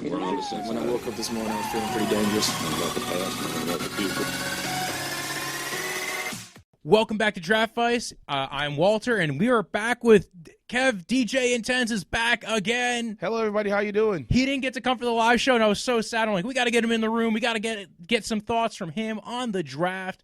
When I woke up this morning, I was feeling pretty dangerous. About the past and about the future. Welcome back to Draftvice. I'm Walter, and we are back with DJ Intence is back again. Hello, everybody. How you doing? He didn't get to come for the live show, and I was so sad. I'm like, we got to get him in the room. We got to get some thoughts from him on the draft.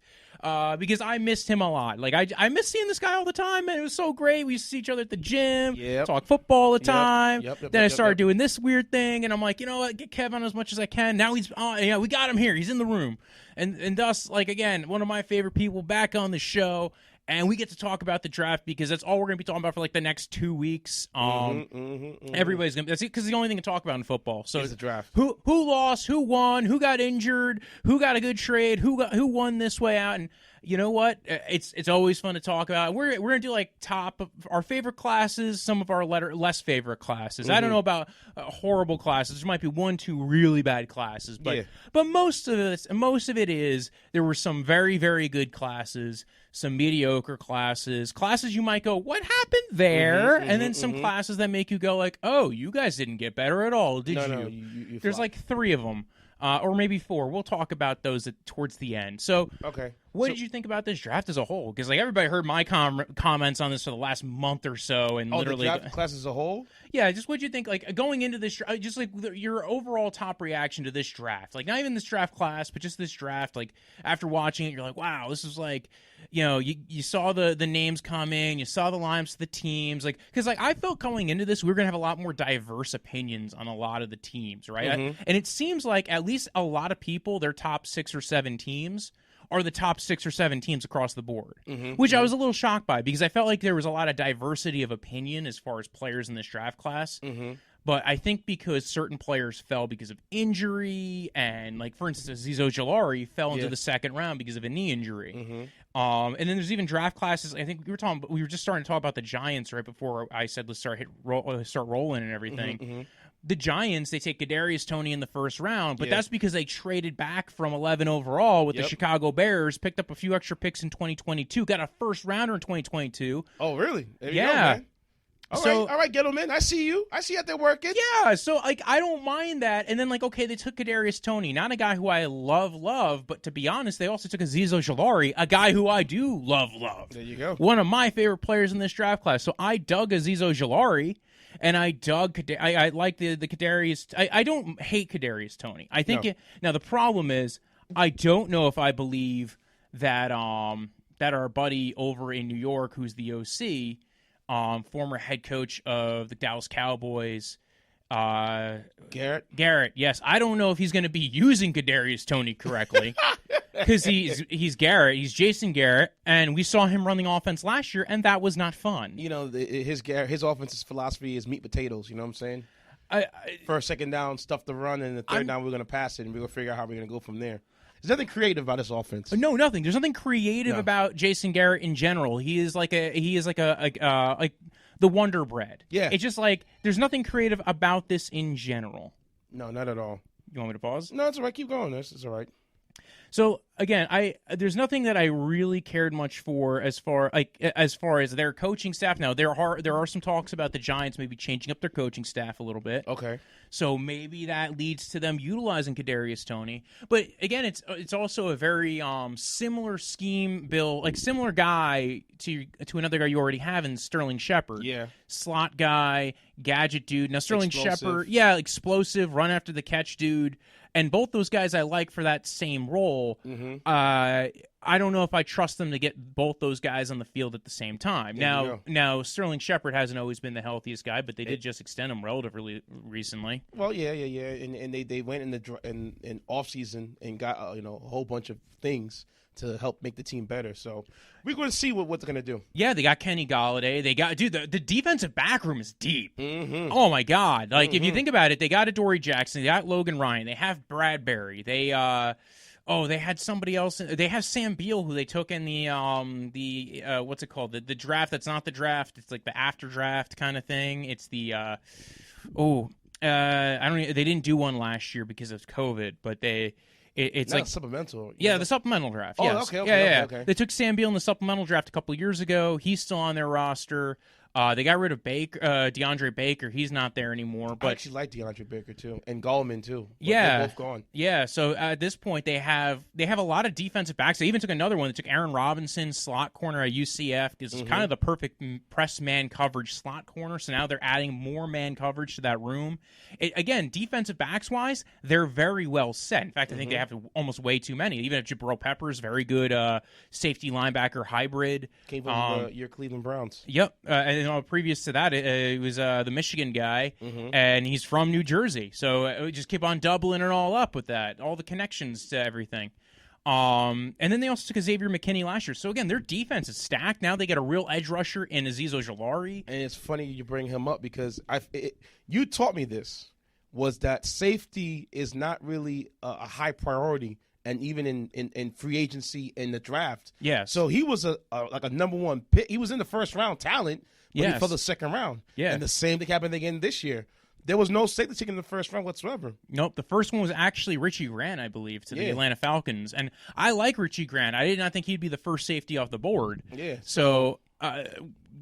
Because I missed him a lot. Like, I miss seeing this guy all the time, man. It was so great. We used to see each other at the gym, talk football all the time. Then I started doing this weird thing, and I'm like, you know what, get Kev on as much as I can. Now he's we got him here. He's in the room. And thus, like, again, one of my favorite people back on the show. And we get to talk about the draft because that's all we're going to be talking about for like the next 2 weeks. Everybody's going to, because it's the only thing to talk about in football. So it's the draft. Who lost, who won, who got injured, who got a good trade, who won this way out. And you know what? It's always fun to talk about. We're going to do like top of our favorite classes, some of our less favorite classes. I don't know about horrible classes. There might be 1-2 really bad classes, but most of it is there were some very, very good classes, some mediocre classes you might go, what happened there? And then some classes that make you go like, oh, you guys didn't get better at all, did you? No, you There's like 3 of them. Or maybe 4. We'll talk about those towards the end. So, what did you think about this draft as a whole? Because like everybody heard my comments on this for the last month or so, and literally the draft class as a whole. Yeah, just what did you think? Like going into this, just like your overall top reaction to this draft. Like not even this draft class, but just this draft. Like after watching it, you're like, wow, this is like, you know, you saw the names come in, you saw the lineups of the teams, like because like I felt going into this, we were gonna have a lot more diverse opinions on a lot of the teams, right? And it seems like at least a lot of people, their top 6 or 7 teams are the top 6 or 7 teams across the board, which I was a little shocked by because I felt like there was a lot of diversity of opinion as far as players in this draft class. But I think because certain players fell because of injury, and like for instance, Azeez Ojulari fell into the second round because of a knee injury. And then there's even draft classes. I think we were just starting to talk about the Giants right before I said let's start rolling and everything. The Giants, they take Kadarius Toney in the first round, but that's because they traded back from 11 overall with the Chicago Bears, picked up a few extra picks in 2022, got a first rounder in 2022. Oh, really? There you go, yeah. man. All right, Gettleman. I see you. I see you out there working. Yeah, so like I don't mind that. And then like okay, they took Kadarius Toney, not a guy who I love, but to be honest, they also took Azeez Ojulari, a guy who I do love. There you go. One of my favorite players in this draft class. So I dug Azeez Ojulari. And I dug. I like the Kadarius. I don't hate Kadarius Toney. I think now the problem is I don't know if I believe that that our buddy over in New York, who's the OC, former head coach of the Dallas Cowboys, Garrett. Yes, I don't know if he's going to be using Kadarius Toney correctly. Because he's Garrett, he's Jason Garrett, and we saw him run the offense last year, and that was not fun. You know, his offense's philosophy is meat potatoes. You know what I'm saying? First, second down, stuff to run, and the third down we're going to pass it, and we're going to figure out how we're going to go from there. There's nothing creative about this offense. No, nothing. There's nothing creative about Jason Garrett in general. He is like the Wonder Bread. Yeah, it's just like there's nothing creative about this in general. No, not at all. You want me to pause? No, it's all right. Keep going. This is all right. So again, there's nothing that I really cared much for as far as their coaching staff. Now there are some talks about the Giants maybe changing up their coaching staff a little bit. Okay. So maybe that leads to them utilizing Kadarius Toney. But again, it's also a very similar scheme, Bill, like similar guy to another guy you already have in Sterling Shepard. Yeah. Slot guy, gadget dude. Now Sterling Shepard, explosive, run after the catch dude. And both those guys I like for that same role. I don't know if I trust them to get both those guys on the field at the same time. Now Sterling Shepard hasn't always been the healthiest guy, but they did just extend him relatively recently. Well, yeah, and they went in off season and got a whole bunch of things to help make the team better. So we're going to see what they're going to do. Yeah, they got Kenny Golladay. They got the defensive back room is deep. Oh my God! Like if you think about it, they got Adoree Jackson. They got Logan Ryan. They have Bradbury. They had somebody else. They have Sam Beal, who they took in the what's it called? The draft that's not the draft. It's like the after draft kind of thing. It's the I don't. They didn't do one last year because of COVID, but it's not like supplemental. Yeah, the supplemental draft. Oh, yes. okay. They took Sam Beal in the supplemental draft a couple of years ago. He's still on their roster. They got rid of DeAndre Baker. He's not there anymore. But I actually like DeAndre Baker too, and Gallman too. Yeah, they're both gone. Yeah. So at this point, they have a lot of defensive backs. They even took another one. They took Aaron Robinson, slot corner at UCF. This is kind of the perfect press man coverage slot corner. So now they're adding more man coverage to that room. Again, defensive backs wise, they're very well set. In fact, I think they have almost way too many. Even if Jabril Peppers, very good safety linebacker hybrid. Came from your Cleveland Browns. Yep. And previous to that, it was the Michigan guy, and he's from New Jersey. So we just keep on doubling it all up with that, all the connections to everything. And then they also took Xavier McKinney last year. So again, their defense is stacked. Now they get a real edge rusher in Azeez Ojulari. And it's funny you bring him up because you taught me this, was that safety is not really a high priority. And even in free agency in the draft. Yeah. So he was like a number one pick. He was in the first round talent, but he fell the second round. Yeah. And the same thing happened again this year. There was no safety taken in the first round whatsoever. Nope. The first one was actually Richie Grant, I believe, to the Atlanta Falcons. And I like Richie Grant. I did not think he'd be the first safety off the board. Yeah. So,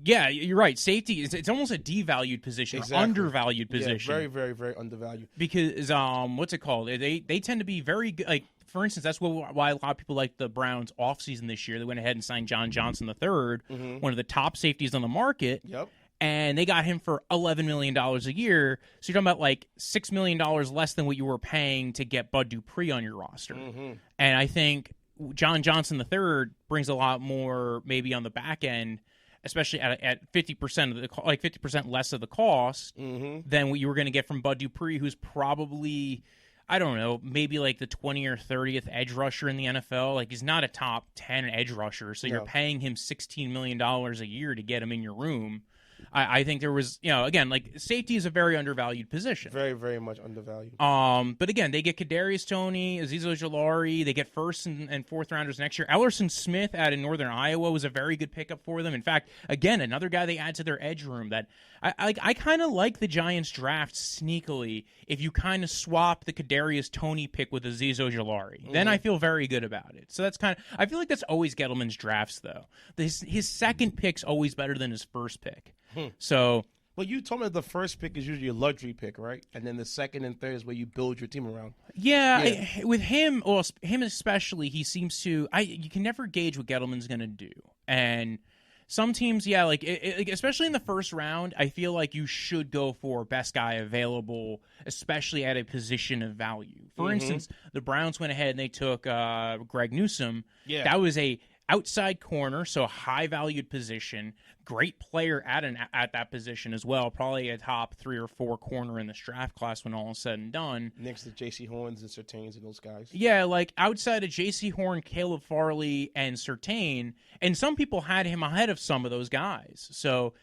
yeah, you're right. Safety, it's almost a devalued position, exactly. Or undervalued position. Yeah, very, very, very undervalued. Because, what's it called? They tend to be very good. Like, for instance, that's why a lot of people like the Browns offseason this year. They went ahead and signed John Johnson III, one of the top safeties on the market. Yep. And they got him for $11 million a year. So you're talking about like $6 million less than what you were paying to get Bud Dupree on your roster. And I think John Johnson III brings a lot more maybe on the back end, especially at 50% of the 50% less of the cost than what you were going to get from Bud Dupree, who's probably, I don't know, maybe like the 20th or 30th edge rusher in the NFL. Like, he's not a top 10 edge rusher, so you're paying him $16 million a year to get him in your room. I think there was, again, like, safety is a very undervalued position. Very, very much undervalued. But again, they get Kadarius Toney, Azeez Ojulari. They get first and fourth rounders next year. Ellerson Smith out of Northern Iowa was a very good pickup for them. In fact, again, another guy they add to their edge room that I kind of like the Giants draft sneakily if you kind of swap the Kadarius Toney pick with Azeez Ojulari. Then I feel very good about it. So that's I feel like that's always Gettleman's drafts, though. His second pick's always better than his first pick. So, well, you told me the first pick is usually a luxury pick, right? And then the second and third is where you build your team around. Yeah. With him, well, him especially, he seems to. You can never gauge what Gettleman's going to do, and some teams, especially in the first round, I feel like you should go for best guy available, especially at a position of value. For instance, the Browns went ahead and they took Greg Newsome. Yeah, that was a outside corner, so a high-valued position. Great player at that position as well. Probably a top 3 or 4 corner in this draft class when all is said and done. Next to J.C. Horns and Surtains and those guys. Yeah, like outside of J.C. Horn, Caleb Farley, and Surtain, and some people had him ahead of some of those guys. So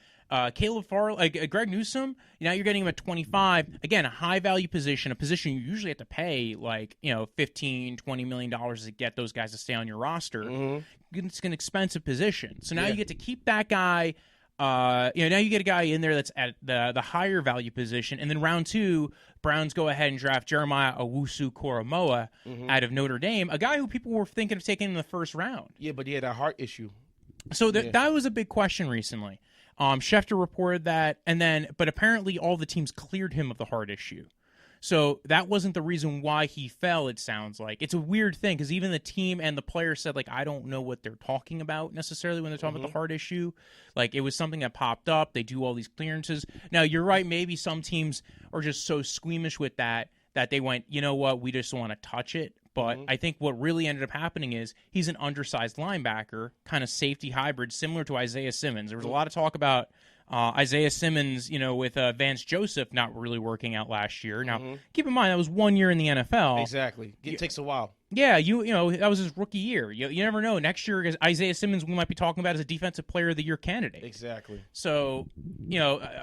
Caleb Farley, Greg Newsome, now you're getting him at 25. Again, a high-value position, a position you usually have to pay $15, $20 million to get those guys to stay on your roster. It's an expensive position. So now you get to keep that guy. Now you get a guy in there that's at the higher value position. And then round 2, Browns go ahead and draft Jeremiah Owusu-Koramoah out of Notre Dame, a guy who people were thinking of taking in the first round. Yeah, but he had a heart issue. So that was a big question recently. Schefter reported that, but apparently all the teams cleared him of the heart issue. So that wasn't the reason why he fell, it sounds like. It's a weird thing because even the team and the player said, I don't know what they're talking about necessarily when they're talking about the heart issue. Like, it was something that popped up. They do all these clearances. Now, you're right. Maybe some teams are just so squeamish with that they went, you know what, we just want to touch it. But I think what really ended up happening is he's an undersized linebacker, kind of safety hybrid, similar to Isaiah Simmons. There was a lot of talk about Isaiah Simmons, with Vance Joseph not really working out last year. Now, keep in mind, that was 1 year in the NFL. Exactly. It takes a while. Yeah, that was his rookie year. You never know. Next year, Isaiah Simmons, we might be talking about as a Defensive Player of the Year candidate. Exactly. So,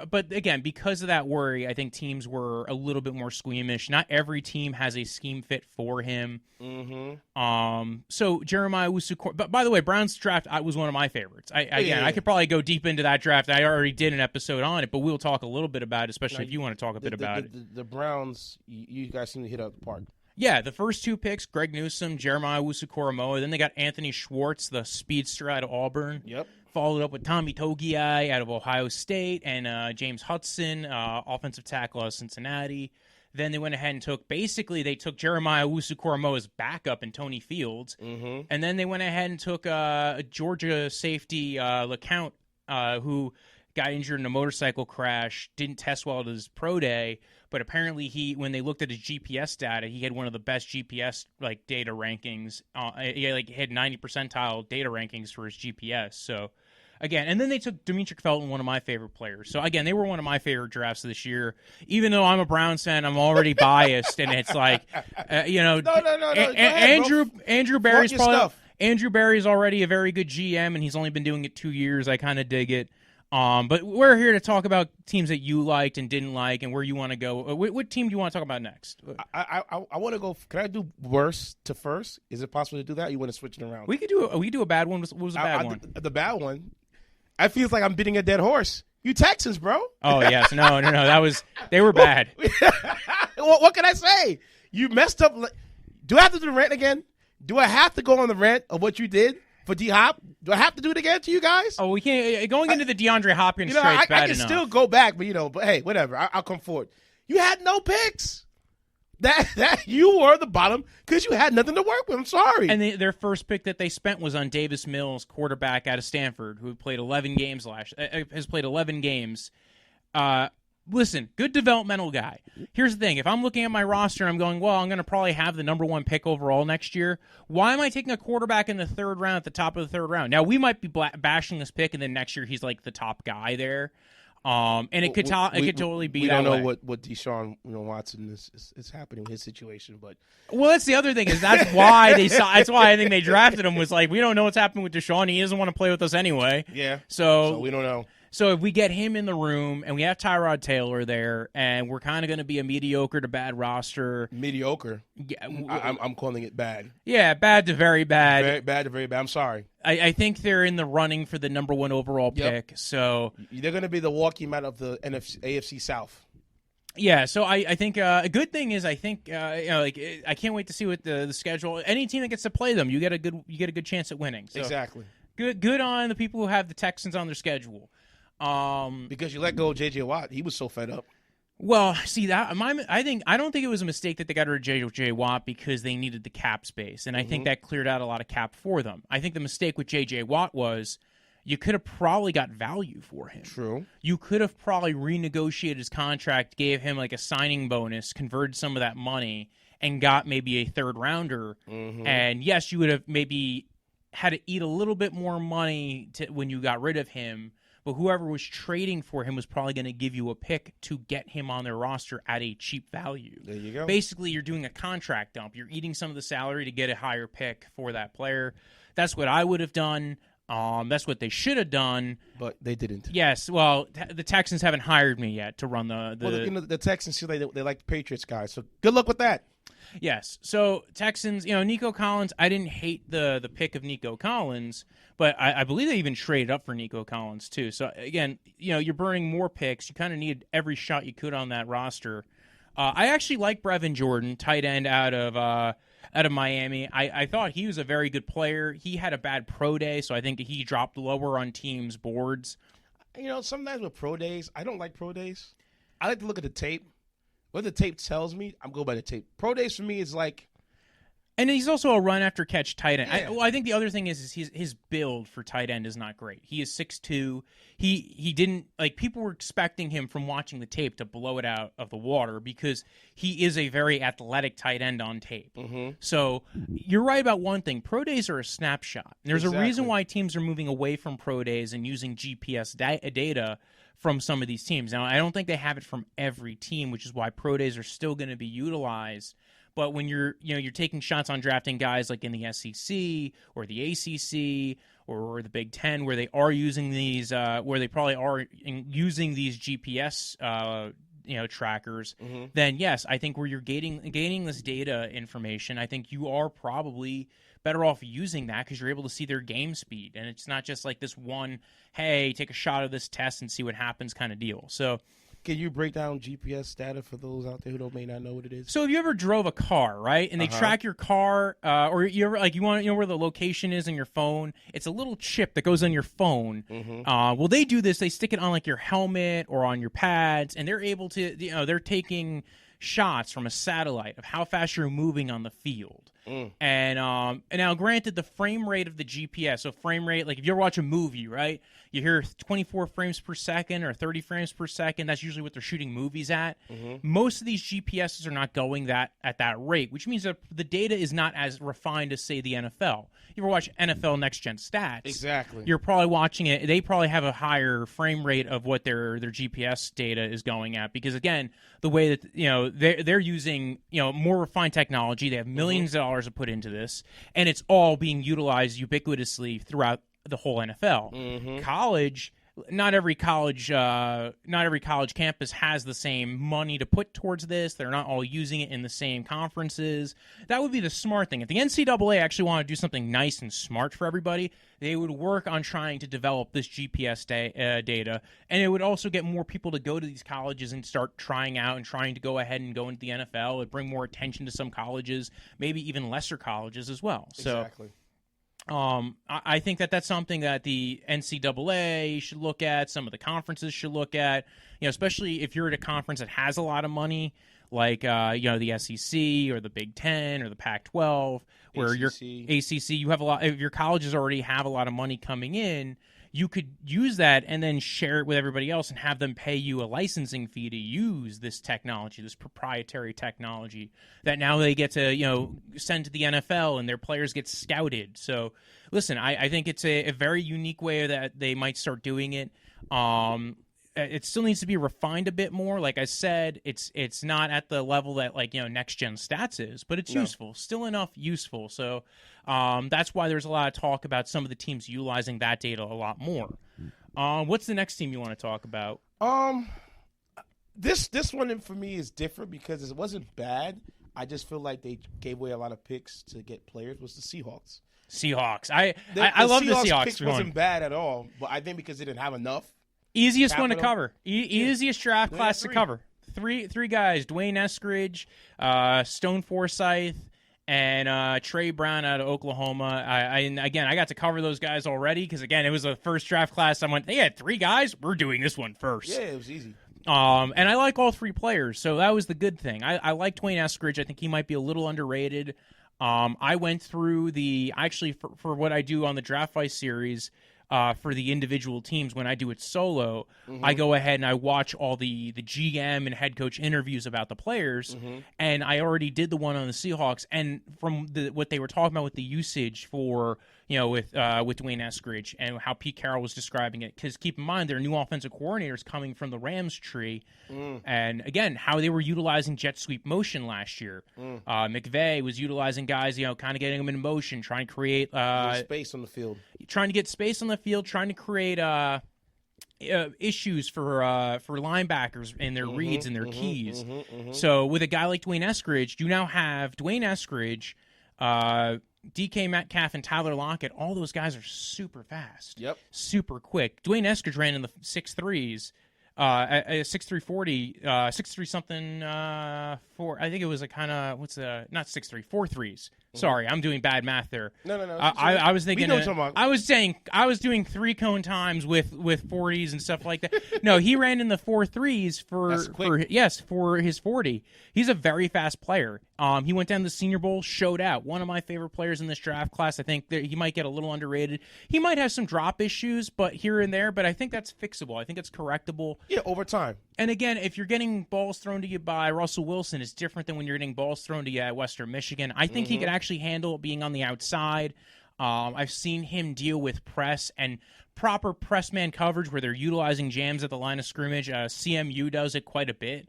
but again, because of that worry, I think teams were a little bit more squeamish. Not every team has a scheme fit for him. So Jeremiah Owusu, but by the way, Browns draft was one of my favorites. I could probably go deep into that draft. I already did an episode on it, but we'll talk a little bit about it, especially if you want to talk a bit about it. The Browns, you guys seem to hit out the park. Yeah, the first two picks, Greg Newsome, Jeremiah Owusu-Koramoah. Then they got Anthony Schwartz, the speedster out of Auburn. Yep. Followed up with Tommy Togiai out of Ohio State and James Hudson, offensive tackle out of Cincinnati. Then they went ahead and took Jeremiah Owusu-Koramoah's backup in Tony Fields. Mm-hmm. And then they went ahead and took a Georgia safety, LeCount, who got injured in a motorcycle crash, didn't test well at his pro day, but apparently when they looked at his GPS data, he had one of the best GPS data rankings. He had 90 percentile data rankings for his GPS. So again, and then they took Demetric Felton, one of my favorite players. So again, they were one of my favorite drafts this year. Even though I'm a Browns fan, I'm already biased, and it's like, No. Andrew Barry's Andrew Barry's already a very good GM, and he's only been doing it 2 years. I kind of dig it. But we're here to talk about teams that you liked and didn't like, and where you want to go. What team do you want to talk about next? I want to go. Can I do worst to first? Is it possible to do that? Or you want to switch it around? We could do a bad one. What was the bad one? The bad one. I feel like I'm beating a dead horse. You Texans, bro. Oh yes, no. They were bad. What can I say? You messed up. Do I have to do the rant again? Do I have to go on the rant of what you did for D-Hop? Do I have to do it again to you guys? Oh, we can't. Going into the DeAndre Hopkins trade's bad I can enough. still go back, but hey, whatever. I'll come forward. You had no picks. That you were the bottom because you had nothing to work with. I'm sorry. And their first pick that they spent was on Davis Mills, quarterback out of Stanford, who played 11 games has played 11 games. Listen, good developmental guy. Here's the thing. If I'm looking at my roster, I'm going, well, I'm going to probably have the number 1 pick overall next year. Why am I taking a quarterback in the 3rd round at the top of the 3rd round? Now, we might be bashing this pick, and then next year he's like the top guy there. And it could totally be that way. We don't know what Deshaun Watson is happening with his situation, but that's the other thing that's why that's why I think they drafted him was like, we don't know what's happening with Deshaun. He doesn't want to play with us anyway. Yeah. So we don't know. So if we get him in the room and we have Tyrod Taylor there, and we're kind of going to be a mediocre to bad roster. Mediocre. Yeah, I'm calling it bad. Yeah, bad to very bad. Bad to very bad. I'm sorry. I think they're in the running for the number 1 overall pick. So they're going to be the walking out of the AFC South. Yeah, so I think a good thing is I think I can't wait to see what the schedule. Any team that gets to play them, you get a good chance at winning. So exactly. Good on the people who have the Texans on their schedule. Because you let go of J.J. Watt, he was so fed up. Well, see that I don't think it was a mistake that they got rid of J.J. Watt because they needed the cap space, and I think that cleared out a lot of cap for them. I think the mistake with J.J. Watt was you could have probably got value for him. True. You could have probably renegotiated his contract, gave him like a signing bonus, converted some of that money, and got maybe a 3rd rounder. Mm-hmm. And yes, you would have maybe had to eat a little bit more money when you got rid of him. But whoever was trading for him was probably going to give you a pick to get him on their roster at a cheap value. There you go. Basically, you're doing a contract dump. You're eating some of the salary to get a higher pick for that player. That's what I would have done. That's what they should have done. But they didn't. Yes. Well, the Texans haven't hired me yet to run the Well, the Texans, they like the Patriots guys. So good luck with that. Yes. So Texans, Nico Collins, I didn't hate the pick of Nico Collins, but I believe they even traded up for Nico Collins too. So again, you're burning more picks. You kind of need every shot you could on that roster. I actually like Brevin Jordan, tight end out of Miami. I thought he was a very good player. He had a bad pro day, so I think he dropped lower on teams' boards. Sometimes with pro days, I don't like pro days. I like to look at the tape. What the tape tells me, I'm going by the tape. Pro days for me is like... And he's also a run-after-catch tight end. Yeah. I think the other thing is his build for tight end is not great. He is 6'2". He didn't... people were expecting him from watching the tape to blow it out of the water because he is a very athletic tight end on tape. Mm-hmm. So you're right about one thing. Pro days are a snapshot. And there's a reason why teams are moving away from pro days and using GPS data from some of these teams. Now, I don't think they have it from every team, which is why pro days are still going to be utilized. But when you're taking shots on drafting guys like in the SEC or the ACC or the Big Ten, where they are using these, where they probably are using these GPS, trackers, mm-hmm. then yes, I think where you're gaining this data information, I think you are probably better off using that because you're able to see their game speed, and it's not just like this one, hey, take a shot of this test and see what happens kind of deal. So Can you break down GPS data for those out there who may not know what it is? So if you ever drove a car, right, and they track your car, or you ever you want to know where the location is on your phone, it's a little chip that goes on your phone. Well, they do this. They stick it on like your helmet or on your pads, and they're able to, they're taking shots from a satellite of how fast you're moving on the field. And now, granted, the frame rate of the GPS, so frame rate, like if you ever watch a movie, right, you hear 24 frames per second or 30 frames per second. That's usually what they're shooting movies at. Most of these GPSs are not going at that rate, which means that the data is not as refined as, say, the NFL. You ever watch NFL Next Gen Stats? Exactly. You're probably watching it. They probably have a higher frame rate of what their GPS data is going at, because again, the way that they're using more refined technology. They have millions of dollars to put into this, and it's all being utilized ubiquitously throughout the whole NFL. College. Not every college campus has the same money to put towards this. They're not all using it in the same conferences. That would be the smart thing. If the NCAA actually wanted to do something nice and smart for everybody, they would work on trying to develop this GPS data, and it would also get more people to go to these colleges and start trying out and trying to go ahead and go into the NFL. It would bring more attention to some colleges, maybe even lesser colleges as well. Exactly. I think that's something that the NCAA should look at. Some of the conferences should look at, especially if you're at a conference that has a lot of money, like the SEC or the Big Ten or the Pac-12, where your ACC, you have a lot. If your colleges already have a lot of money coming in, you could use that and then share it with everybody else and have them pay you a licensing fee to use this technology, this proprietary technology that now they get to, send to the NFL and their players get scouted. So, listen, I think it's a very unique way that they might start doing it. It still needs to be refined a bit more. Like I said, it's not at the level that Next Gen Stats is, but it's useful, still enough useful. So that's why there's a lot of talk about some of the teams utilizing that data a lot more. What's the next team you want to talk about? This one for me is different because it wasn't bad. I just feel like they gave away a lot of picks to get players. Was the Seahawks? I love the Seahawks. Picks wasn't bad at all, but I think because they didn't have enough. Easiest one to cover. Easiest draft class to cover. Three guys: Dwayne Eskridge, Stone Forsythe, and Trey Brown out of Oklahoma. I got to cover those guys already because it was the first draft class. I went, they had 3 guys. We're doing this one first. Yeah, it was easy. And I like all 3 players, so that was the good thing. I like Dwayne Eskridge. I think he might be a little underrated. I went through for what I do on the Draftvice series. For the individual teams, when I do it solo, I go ahead and I watch all the GM and head coach interviews about the players, and I already did the one on the Seahawks. And from what they were talking about with the usage for with Dwayne Eskridge and how Pete Carroll was describing it, because keep in mind their new offensive coordinators coming from the Rams tree, and again how they were utilizing jet sweep motion last year. McVay was utilizing guys, kind of getting them in motion, trying to create space on the field, trying to get space on the field, trying to create issues for linebackers in their reads and their keys. So with a guy like Dwayne Eskridge, you now have Dwayne Eskridge, DK Metcalf, and Tyler Lockett. All those guys are super fast. Yep. Super quick. Dwayne Eskridge ran in the 6'3s. 6'3", 40, 6'3" something, I think it was a kind of, not 6'3", 4 threes. Sorry, I'm doing bad math there. No. I was thinking, I was doing 3 cone times with 40s and stuff like that. No, he ran in the 4 threes for his 40. He's a very fast player. He went down to the Senior Bowl, showed out. One of my favorite players in this draft class. I think that he might get a little underrated. He might have some drop issues, but here and there. But I think that's fixable. I think it's correctable. Yeah, over time. And again, if you're getting balls thrown to you by Russell Wilson, it's different than when you're getting balls thrown to you at Western Michigan. I think he could actually handle being on the outside. I've seen him deal with press and proper press man coverage where they're utilizing jams at the line of scrimmage. CMU does it quite a bit,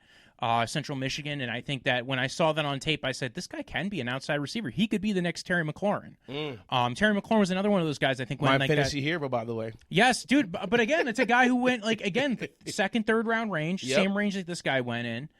Central Michigan, and I think that when I saw that on tape, I said, this guy can be an outside receiver. He could be the next Terry McLaurin. Terry McLaurin was another one of those guys I think went my fantasy hero, by the way. Yes, dude, but again, it's a guy who went, second, third round range, same range that this guy went in.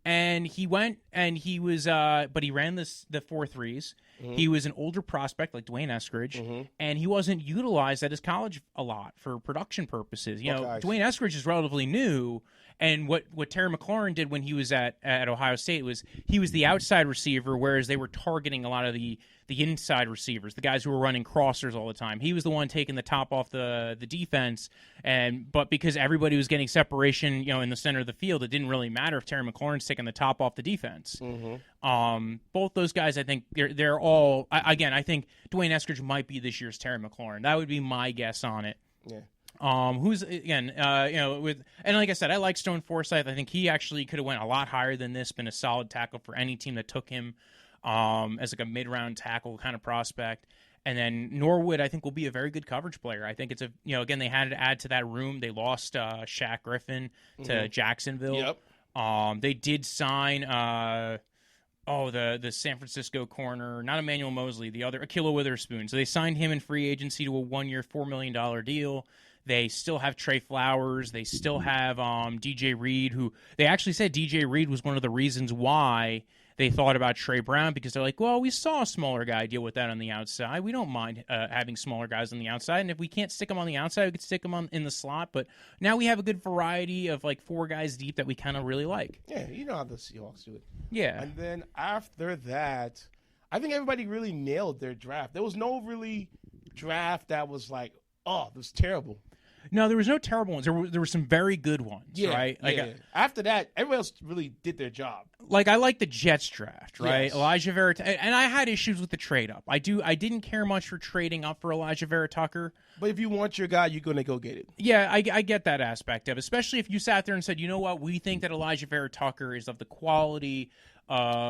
And he went and he was, but he ran the 4 threes. He was an older prospect like Dwayne Eskridge, and he wasn't utilized at his college a lot for production purposes. Dwayne Eskridge is relatively new, And what Terry McLaurin did when he was at Ohio State was he was the outside receiver, whereas they were targeting a lot of the inside receivers, the guys who were running crossers all the time. He was the one taking the top off the defense, but because everybody was getting separation, in the center of the field, it didn't really matter if Terry McLaurin's taking the top off the defense. Both those guys, I think they're all. I think Dwayne Eskridge might be this year's Terry McLaurin. That would be my guess on it. Yeah. Who's again, and like I said, I like Stone Forsythe. I think he actually could have went a lot higher than this, been a solid tackle for any team that took him as like a mid-round tackle kind of prospect. And then Norwood, I think, will be a very good coverage player. I think it's again, they had to add to that room. They lost Shaq Griffin to Jacksonville. Yep. They did sign the San Francisco corner, not Emmanuel Mosley, the other Akilla Witherspoon. So they signed him in free agency to a 1-year, $4 million deal. They still have Trey Flowers. They still have DJ Reed, who they actually said DJ Reed was one of the reasons why they thought about Trey Brown, because they're like, well, we saw a smaller guy deal with that on the outside. We don't mind having smaller guys on the outside, and if we can't stick them on the outside, we could stick them in the slot. But now we have a good variety of like 4 guys deep that we kind of really like. Yeah, you know how the Seahawks do it. Yeah. And then after that, I think everybody really nailed their draft. There was no really draft that was like, oh, this was terrible. No, there was no terrible ones. There were some very good ones, right? Like, after that, everybody else really did their job. Like, I like the Jets draft, right? Yes. Elijah Vera, and I had issues with the trade up. I didn't care much for trading up for Elijah Vera Tucker. But if you want your guy, you're going to go get it. Yeah, I get that aspect of it, especially if you sat there and said, you know what, we think that Elijah Vera Tucker is of the quality of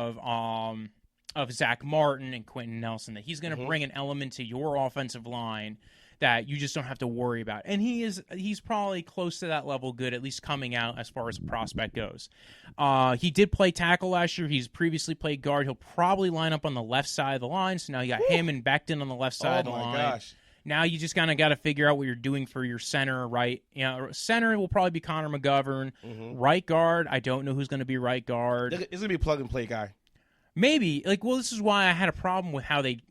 Zach Martin and Quentin Nelson, that he's going to bring an element to your offensive line that you just don't have to worry about. And he's probably close to that level good, at least coming out as far as a prospect goes. He did play tackle last year. He's previously played guard. He'll probably line up on the left side of the line. So now you got him and Becton on the left side of the line. Oh, my gosh. Now you just kind of got to figure out what you're doing for your center, right? Center will probably be Connor McGovern. Right guard, I don't know who's going to be right guard. It's going to be a plug-and-play guy. Maybe. This is why I had a problem with how they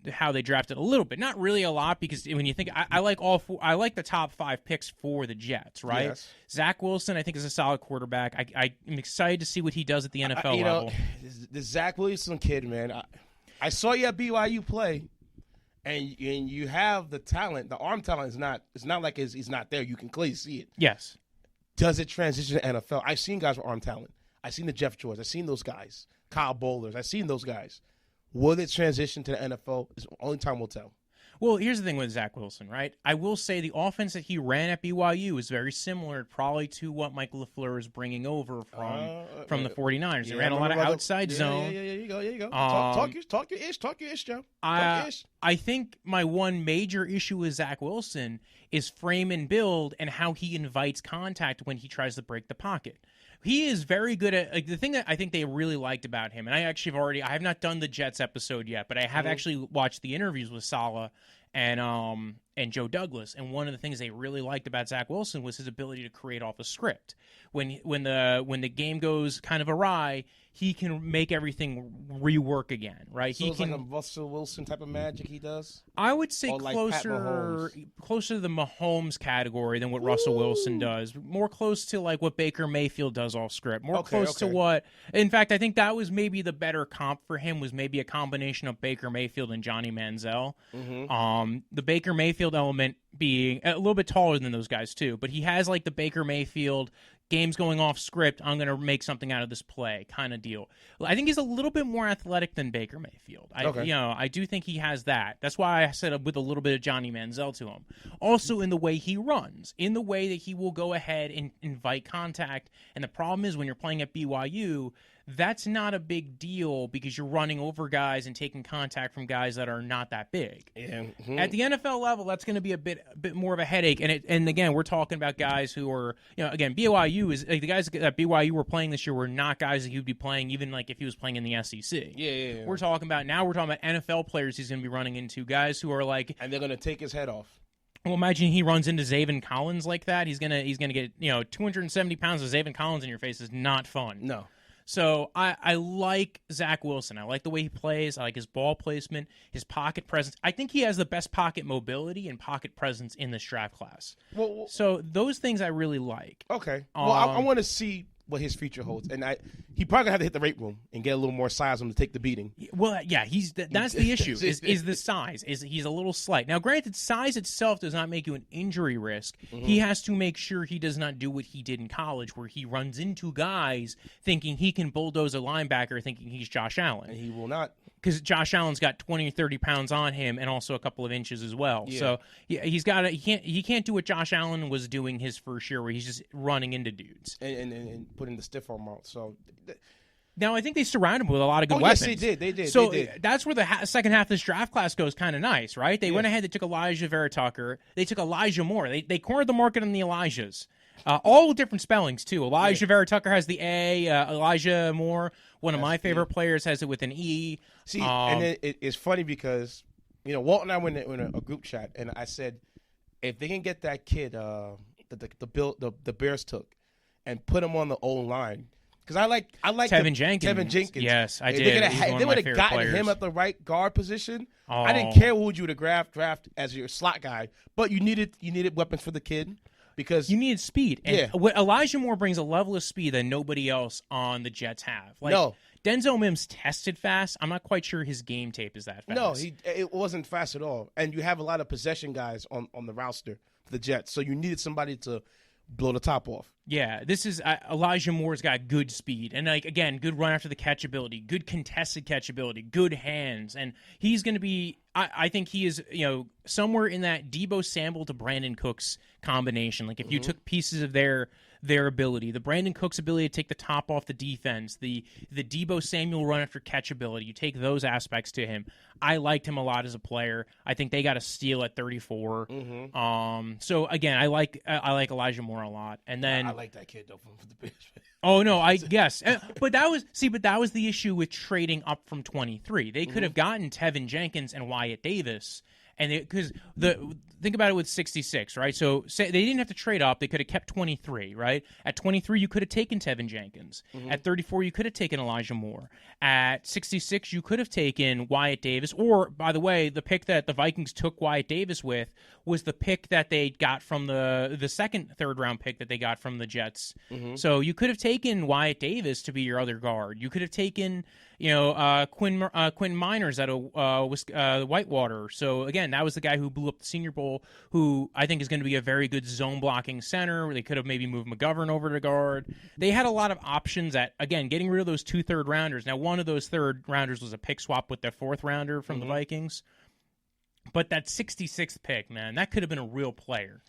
drafted a little bit. Not really a lot, because when you think I like all 4, I like the top 5 picks for the Jets, right? Yes. Zach Wilson, I think, is a solid quarterback. I'm excited to see what he does at the NFL level. The Zach Wilson kid, man. I saw you at BYU play, and you have the talent. The arm talent is not. It's not like he's not there. You can clearly see it. Yes. Does it transition to NFL? I've seen guys with arm talent. I've seen the Jeff George. I've seen those guys. Kyle Bowlers. I've seen those guys. Will it transition to the NFL? Only time will tell. Well, here's the thing with Zach Wilson, right? I will say the offense that he ran at BYU is very similar probably to what Mike LaFleur is bringing over from the 49ers. They ran a lot of outside zone. Yeah, you go. Talk your ish, Joe. I think my one major issue with Zach Wilson is frame and build and how he invites contact when he tries to break the pocket. He is very good at the thing that I think they really liked about him, and I have not done the Jets episode yet, but I have actually watched the interviews with Saleh and Joe Douglas, and one of the things they really liked about Zach Wilson was his ability to create off a script. When the game goes kind of awry, he can make everything rework again, right? So it's like a Russell Wilson type of magic he does? I would say closer to the Mahomes category than what Russell Wilson does. More close to like what Baker Mayfield does all script. More close to what... In fact, I think that was maybe the better comp for him, was maybe a combination of Baker Mayfield and Johnny Manziel. The Baker Mayfield element being a little bit taller than those guys too, but he has like the Baker Mayfield... game's going off script, I'm going to make something out of this play kind of deal. I think he's a little bit more athletic than Baker Mayfield. I do think he has that. That's why I said with a little bit of Johnny Manziel to him. Also in the way he runs, in the way that he will go ahead and invite contact. And the problem is when you're playing at BYU, that's not a big deal because you're running over guys and taking contact from guys that are not that big. Yeah. At the NFL level, that's going to be a bit more of a headache. And again, we're talking about guys who are, again, BYU is like the guys that BYU were playing this year were not guys that he would be playing even like if he was playing in the SEC. Yeah. We're talking about NFL players he's going to be running into, guys who are like, and they're going to take his head off. Well, imagine he runs into Zaven Collins like that. He's gonna get 270 pounds of Zaven Collins in your face is not fun. No. So I like Zach Wilson. I like the way he plays. I like his ball placement, his pocket presence. I think he has the best pocket mobility and pocket presence in this draft class. Well, so those things I really like. Okay. Well, I want to see what his future holds, and he probably gonna have to hit the weight room and get a little more size on him to take the beating. Well, yeah, that's the issue is the size. He's a little slight. Now, granted, size itself does not make you an injury risk. Mm-hmm. He has to make sure he does not do what he did in college, where he runs into guys thinking he can bulldoze a linebacker, thinking he's Josh Allen, and he will not. Because Josh Allen's got 20 or 30 pounds on him, and also a couple of inches as well. Yeah. So he can't do what Josh Allen was doing his first year, where he's just running into dudes and putting the stiff arm out. So now I think they surrounded him with a lot of good weapons. Yes, they did. So they did. That's where the second half of this draft class goes kind of nice, right? They went ahead. They took Elijah Vera Tucker. They took Elijah Moore. They cornered the market on the Elijahs. All different spellings too. Elijah Vera Tucker has the A. Elijah Moore, one of my favorite players, has it with an E. See, and it's funny because Walt and I went in a group chat, and I said, if they can get that kid the Bears took and put him on the old line, because I like Kevin Jenkins. Yes, I did. They would have gotten him at the right guard position. I didn't care who you would have draft as your slot guy, but you needed weapons for the kid. Because you needed speed. And what Elijah Moore brings a level of speed that nobody else on the Jets have. No. Denzel Mims tested fast. I'm not quite sure his game tape is that fast. No, it wasn't fast at all. And you have a lot of possession guys on the roster for the Jets. So you needed somebody to blow the top off. Yeah, this is Elijah Moore's got good speed. And, again, good run after the catch ability, good contested catch ability, good hands. And he's going to be I think he is, somewhere in that Deebo Samuel to Brandon Cooks combination. Like if you took pieces of their ability, the Brandon Cooks ability to take the top off the defense, the Deebo Samuel run after catch ability, you take those aspects to him. I liked him a lot as a player. I think they got a steal at 34. So again, I like Elijah Moore a lot. And then I like that kid though for the Bears. Oh no, I guess, but that was the issue with trading up from 23. They could have gotten Tevin Jenkins and Wyatt Davis, and because think about it with 66, right? So say they didn't have to trade up; they could have kept 23, right? At 23, you could have taken Tevin Jenkins. At 34, you could have taken Elijah Moore. At 66, you could have taken Wyatt Davis. Or, by the way, the pick that the Vikings took Wyatt Davis with was the pick that they got from the second third-round pick that they got from the Jets. So you could have taken Wyatt Davis to be your other guard. You could have taken Quinn Miners out of Whitewater. So, again, that was the guy who blew up the Senior Bowl, who I think is going to be a very good zone-blocking center. They could have maybe moved McGovern over to guard. They had a lot of options at, again, getting rid of those 2 third-rounders. Now, one of those third-rounders was a pick swap with their 4th-rounder from the Vikings. But that 66th pick, man, that could have been a real player.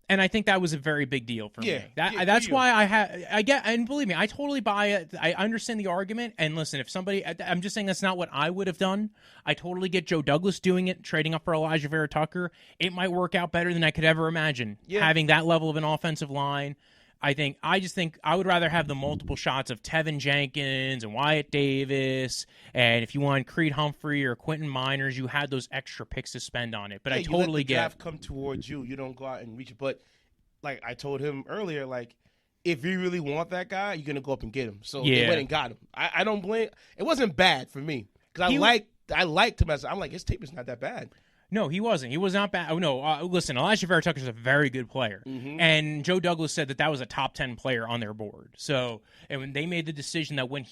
And I think that was a very big deal for me. That's why I get, and believe me, I totally buy it. I understand the argument. And listen, if somebody, I'm just saying that's not what I would have done. I totally get Joe Douglas doing it, trading up for Elijah Vera Tucker. It might work out better than I could ever imagine. Having that level of an offensive line. I just think I would rather have the multiple shots of Tevin Jenkins and Wyatt Davis, and if you want Creed Humphrey or Quentin Miners, you had those extra picks to spend on it. But I totally you let the get draft come towards you. You don't go out and reach it. But like I told him earlier, like if you really want that guy, you're gonna go up and get him. So they went and got him. I don't blame. It wasn't bad for me because I liked him I'm like his tape is not that bad. No, he wasn't. He was not bad. Oh, no, listen, Elijah Vera Tucker is a very good player. And Joe Douglas said that was a top 10 player on their board. So, and when they made the decision that if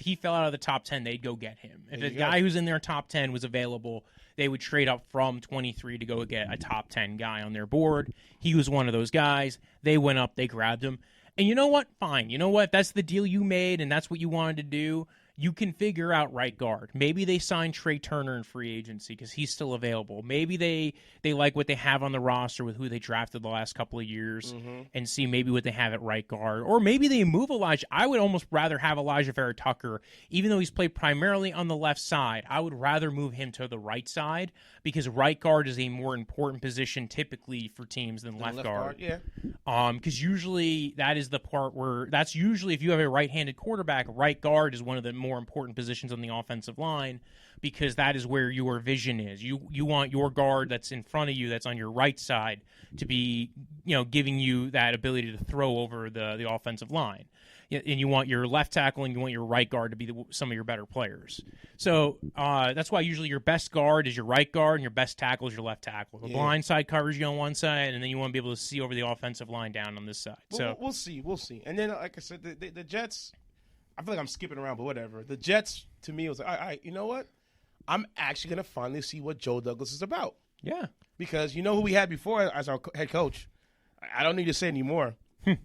he fell out of the top 10, they'd go get him. If a guy who's in their top 10 was available, they would trade up from 23 to go get a top 10 guy on their board. He was one of those guys. They went up, they grabbed him. And you know what? Fine. You know what? If that's the deal you made and that's what you wanted to do, you can figure out right guard. Maybe they sign Trey Turner in free agency because he's still available. Maybe they like what they have on the roster with who they drafted the last couple of years and see maybe what they have at right guard. Or maybe they move Elijah. I would almost rather have Elijah Vera Tucker, even though he's played primarily on the left side. I would rather move him to the right side because right guard is a more important position typically for teams than left guard. Because usually that is the part where that's usually if you have a right-handed quarterback, right guard is one of the more important positions on the offensive line because that is where your vision is. You want your guard that's in front of you, that's on your right side, to be giving you that ability to throw over the offensive line. and you want your left tackle and you want your right guard to be some of your better players. So that's why usually your best guard is your right guard and your best tackle is your left tackle. The blind side covers you on one side, and then you want to be able to see over the offensive line down on this side. So we'll see. And then, like I said, the Jets, I feel like I'm skipping around, but whatever. The Jets, to me, was like, all right, you know what? I'm actually going to finally see what Joe Douglas is about. Yeah. Because you know who we had before as our head coach. I don't need to say anymore.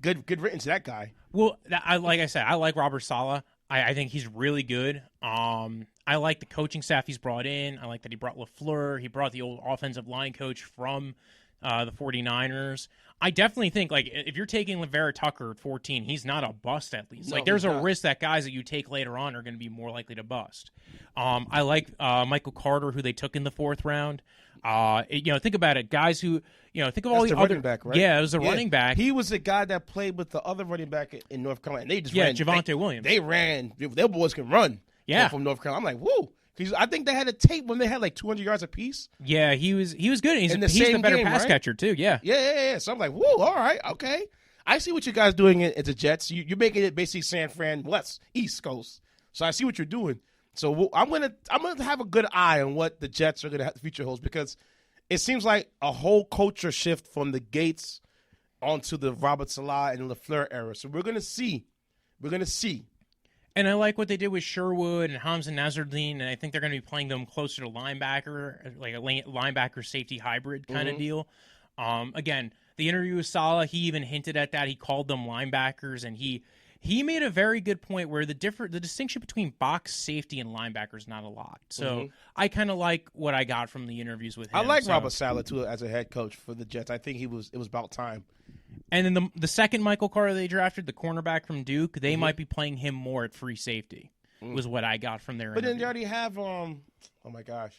Good riddance to that guy. Well, like I said, I like Robert Saleh. I think he's really good. I like the coaching staff he's brought in. I like that he brought LaFleur. He brought the old offensive line coach from the 49ers. I definitely think, like, if you're taking LeVera Tucker at 14, he's not a bust at least. No, like, there's a risk that guys that you take later on are going to be more likely to bust. I like Michael Carter, who they took in the 4th round. Think about it. Guys who, think of all the other running back, right? Yeah, it was a running back. He was the guy that played with the other running back in North Carolina. They just ran. Javonte Williams. They ran. Their boys can run. Yeah, from North Carolina. I'm like, woo. Because I think they had a tape when they had like 200 yards apiece. Yeah, he was good. He's the better game, pass right? catcher too. Yeah. So I'm like, woo. All right, okay. I see what you guys doing at the Jets. You're making it basically San Fran West, East Coast. So I see what you're doing. So I'm gonna have a good eye on what the Jets are gonna have the future holds, because it seems like a whole culture shift from the Gates onto the Robert Saleh and LaFleur era. So we're gonna see. And I like what they did with Sherwood and Hamza Nasruddin, and I think they're going to be playing them closer to linebacker, like a linebacker safety hybrid kind of deal. Again, the interview with Saleh, he even hinted at that. He called them linebackers, and he made a very good point where the distinction between box safety and linebacker is not a lot. So I kind of like what I got from the interviews with him. I like Robert Saleh too as a head coach for the Jets. I think it was about time. And then the second Michael Carter they drafted, the cornerback from Duke, they might be playing him more at free safety, was what I got from their interview. Then they already have, oh my gosh.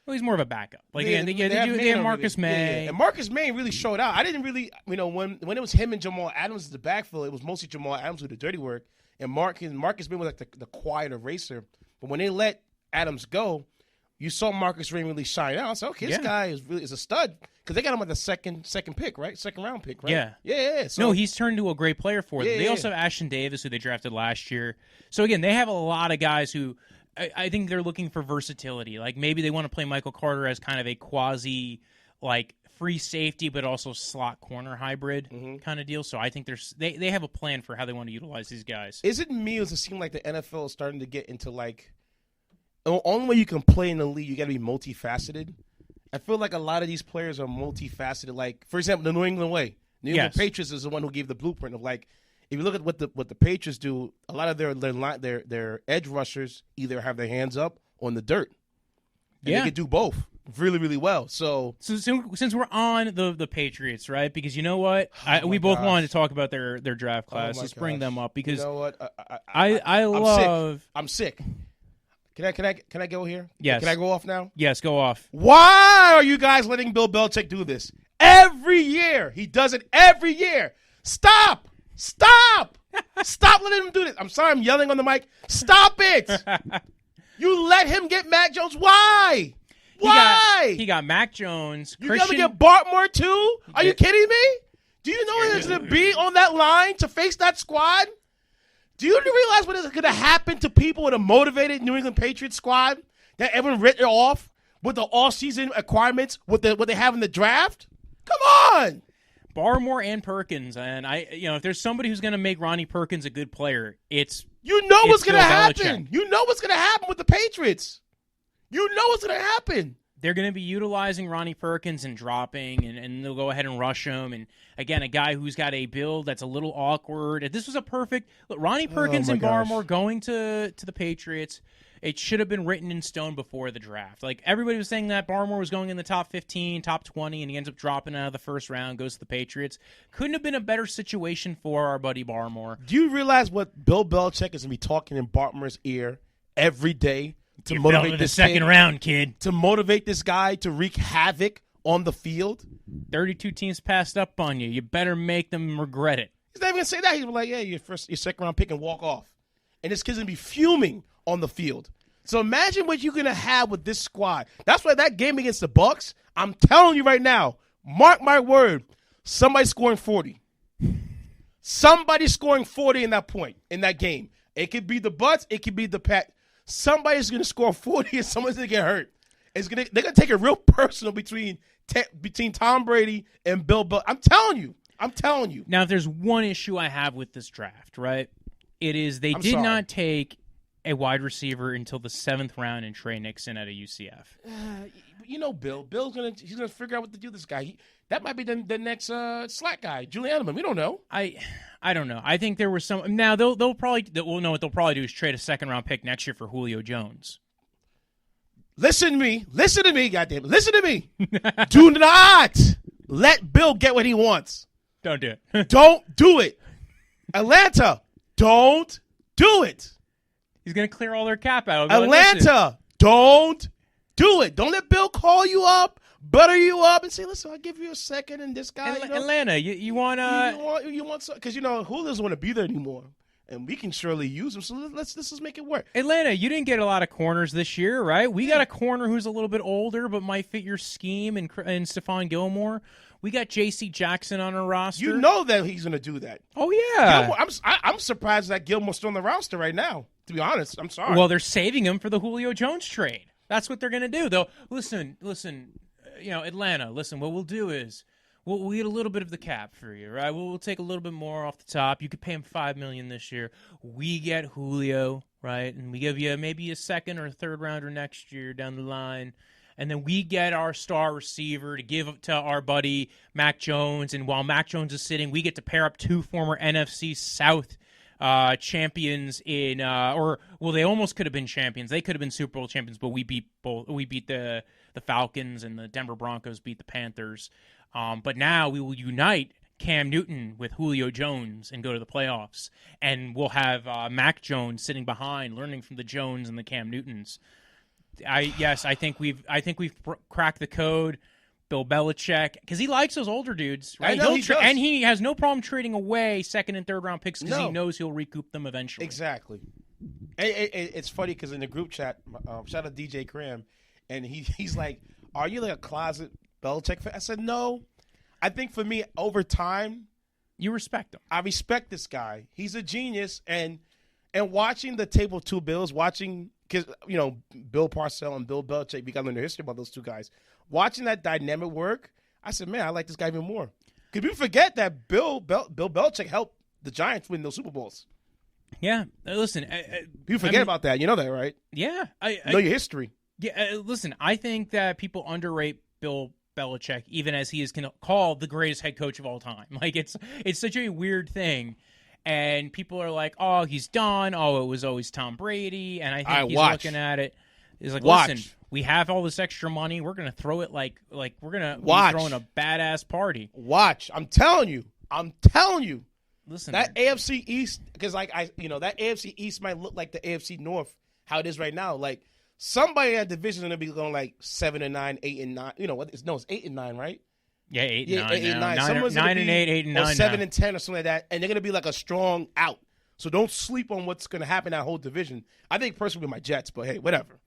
Well, he's more of a backup. Like, they have Marcus May. Yeah. And Marcus May really showed out. I didn't really, when it was him and Jamal Adams as the backfield, it was mostly Jamal Adams who did the dirty work. And Marcus May was like the quiet eraser. But when they let Adams go, you saw Marcus May really shine out. I said, okay, this guy is a stud. Because they got him at the second pick, right? Second round pick, right? Yeah. So, no, he's turned into a great player for them. They also have Ashton Davis, who they drafted last year. So, again, they have a lot of guys who I think they're looking for versatility. Like, maybe they want to play Michael Carter as kind of a quasi, like, free safety, but also slot corner hybrid kind of deal. So I think they have a plan for how they want to utilize these guys. Is it me, or does it seem like the NFL is starting to get into, like, the only way you can play in the league, you got to be multifaceted? I feel like a lot of these players are multifaceted. Like, for example, the New England way. New England Patriots is the one who gave the blueprint of, like, if you look at what the Patriots do, a lot of their edge rushers either have their hands up or in the dirt. And they can do both really, really well. So since we're on the Patriots, right? Because you know what? We both wanted to talk about their draft class. Let's bring them up because you know what? I'm sick. Can I go here? Yes. Can I go off now? Yes, go off. Why are you guys letting Bill Belichick do this? Every year. He does it every year. Stop letting him do this. I'm sorry, I'm yelling on the mic. Stop it. You let him get Mac Jones. Why? He got Mac Jones. You gonna get Bartmore too? Are you kidding me? Do you know what it's going to be on that line to face that squad? Do you realize what is going to happen to people with a motivated New England Patriots squad that everyone written off with the all-season acquirements, what they have in the draft? Come on! Barmore and Perkins, and if there's somebody who's going to make Ronnie Perkins a good player, it's what's going to happen. You know what's going to happen with the Patriots. You know what's going to happen. They're going to be utilizing Ronnie Perkins and dropping, and they'll go ahead and rush him. And, again, a guy who's got a build that's a little awkward. If this was a perfect – Ronnie Perkins and Barmore going to the Patriots, it should have been written in stone before the draft. Like, everybody was saying that Barmore was going in the top 15, top 20, and he ends up dropping out of the first round, goes to the Patriots. Couldn't have been a better situation for our buddy Barmore. Do you realize what Bill Belichick is going to be talking in Bartmore's ear every day? To motivate this second round, kid. To motivate this guy to wreak havoc on the field. 32 teams passed up on you. You better make them regret it. He's not even going to say that. He's like, yeah, your second round pick and walk off. And this kid's going to be fuming on the field. So imagine what you're going to have with this squad. That's why that game against the Bucs, I'm telling you right now, mark my word, somebody's scoring 40. Somebody scoring 40 in that game. It could be the Bucks. It could be the Pat. Somebody's going to score 40 and someone's going to get hurt. They're going to take it real personal between Tom Brady and Bill Belichick. I'm telling you. Now, if there's one issue I have with this draft, right, it is they did not take a wide receiver until the 7th round in Trey Nixon at a UCF. Bill. He's gonna figure out what to do with this guy. That might be the next slack guy, Julian Edelman. We don't know. I don't know. I think there was some. Now they'll probably know what they'll probably do is trade a 2nd round pick next year for Julio Jones. Listen to me, goddamn it. Listen to me. Do not let Bill get what he wants. Don't do it. Don't do it. Atlanta, don't do it. He's going to clear all their cap out. Atlanta, don't do it. Don't let Bill call you up, butter you up, and say, listen, I'll give you a second and this guy. Atlanta, you want to... You want some... Because, Julio doesn't want to be there anymore. And we can surely use him, so let's just make it work. Atlanta, you didn't get a lot of corners this year, right? We got a corner who's a little bit older but might fit your scheme, and Stephon Gilmore. We got J.C. Jackson on our roster. You know that he's going to do that. Oh, yeah. Gilmore, I'm surprised that Gilmore's still on the roster right now, to be honest. I'm sorry. Well, they're saving him for the Julio Jones trade. That's what they're going to do, though. Listen, Atlanta, listen, what we'll do is we'll get a little bit of the cap for you, right? We'll take a little bit more off the top. You could pay him $5 million this year. We get Julio, right? And we give you maybe a 2nd or 3rd rounder next year down the line. And then we get our star receiver to give to our buddy Mac Jones. And while Mac Jones is sitting, we get to pair up 2 former NFC South champions in, they almost could have been champions. They could have been Super Bowl champions, but we beat the Falcons, and the Denver Broncos beat the Panthers. But now we will unite Cam Newton with Julio Jones and go to the playoffs. And we'll have Mac Jones sitting behind, learning from the Jones and the Cam Newtons. I think we've cracked the code. Bill Belichick, because he likes those older dudes, right? I know he does. And he has no problem trading away 2nd and 3rd round picks because he knows he'll recoup them eventually. Exactly. It's funny because in the group chat, shout out DJ Graham, and he's like, "Are you like a closet Belichick fan?" I said, "No." I think for me, over time, you respect him. I respect this guy. He's a genius, and watching the Table 2 Bills, because Bill Parcells and Bill Belichick, we got to learn the history about those two guys. Watching that dynamic work, I said, man, I like this guy even more. Because we forget that Bill Belichick helped the Giants win those Super Bowls. Yeah, listen. You forget about that. You know that, right? Yeah. I know your history. Yeah, listen, I think that people underrate Bill Belichick, even as he is called the greatest head coach of all time. Like, it's such a weird thing. And people are like, oh, he's done. Oh, it was always Tom Brady. And I think he's looking at it. He's like, listen, we have all this extra money. We're going to throw it like we're going to be throwing a badass party. Watch. I'm telling you. Listen, that AFC East, because that AFC East might look like the AFC North, how it is right now. Like, somebody in that division is going to be going like 7-9, 8-9. You know what? It's 8-9, right? Yeah, 8-9. 8-9. 9-8, 8-9. Or 7-10 or something like that. And they're going to be like a strong out. So don't sleep on what's going to happen in that whole division. I think personally my Jets, but hey, whatever.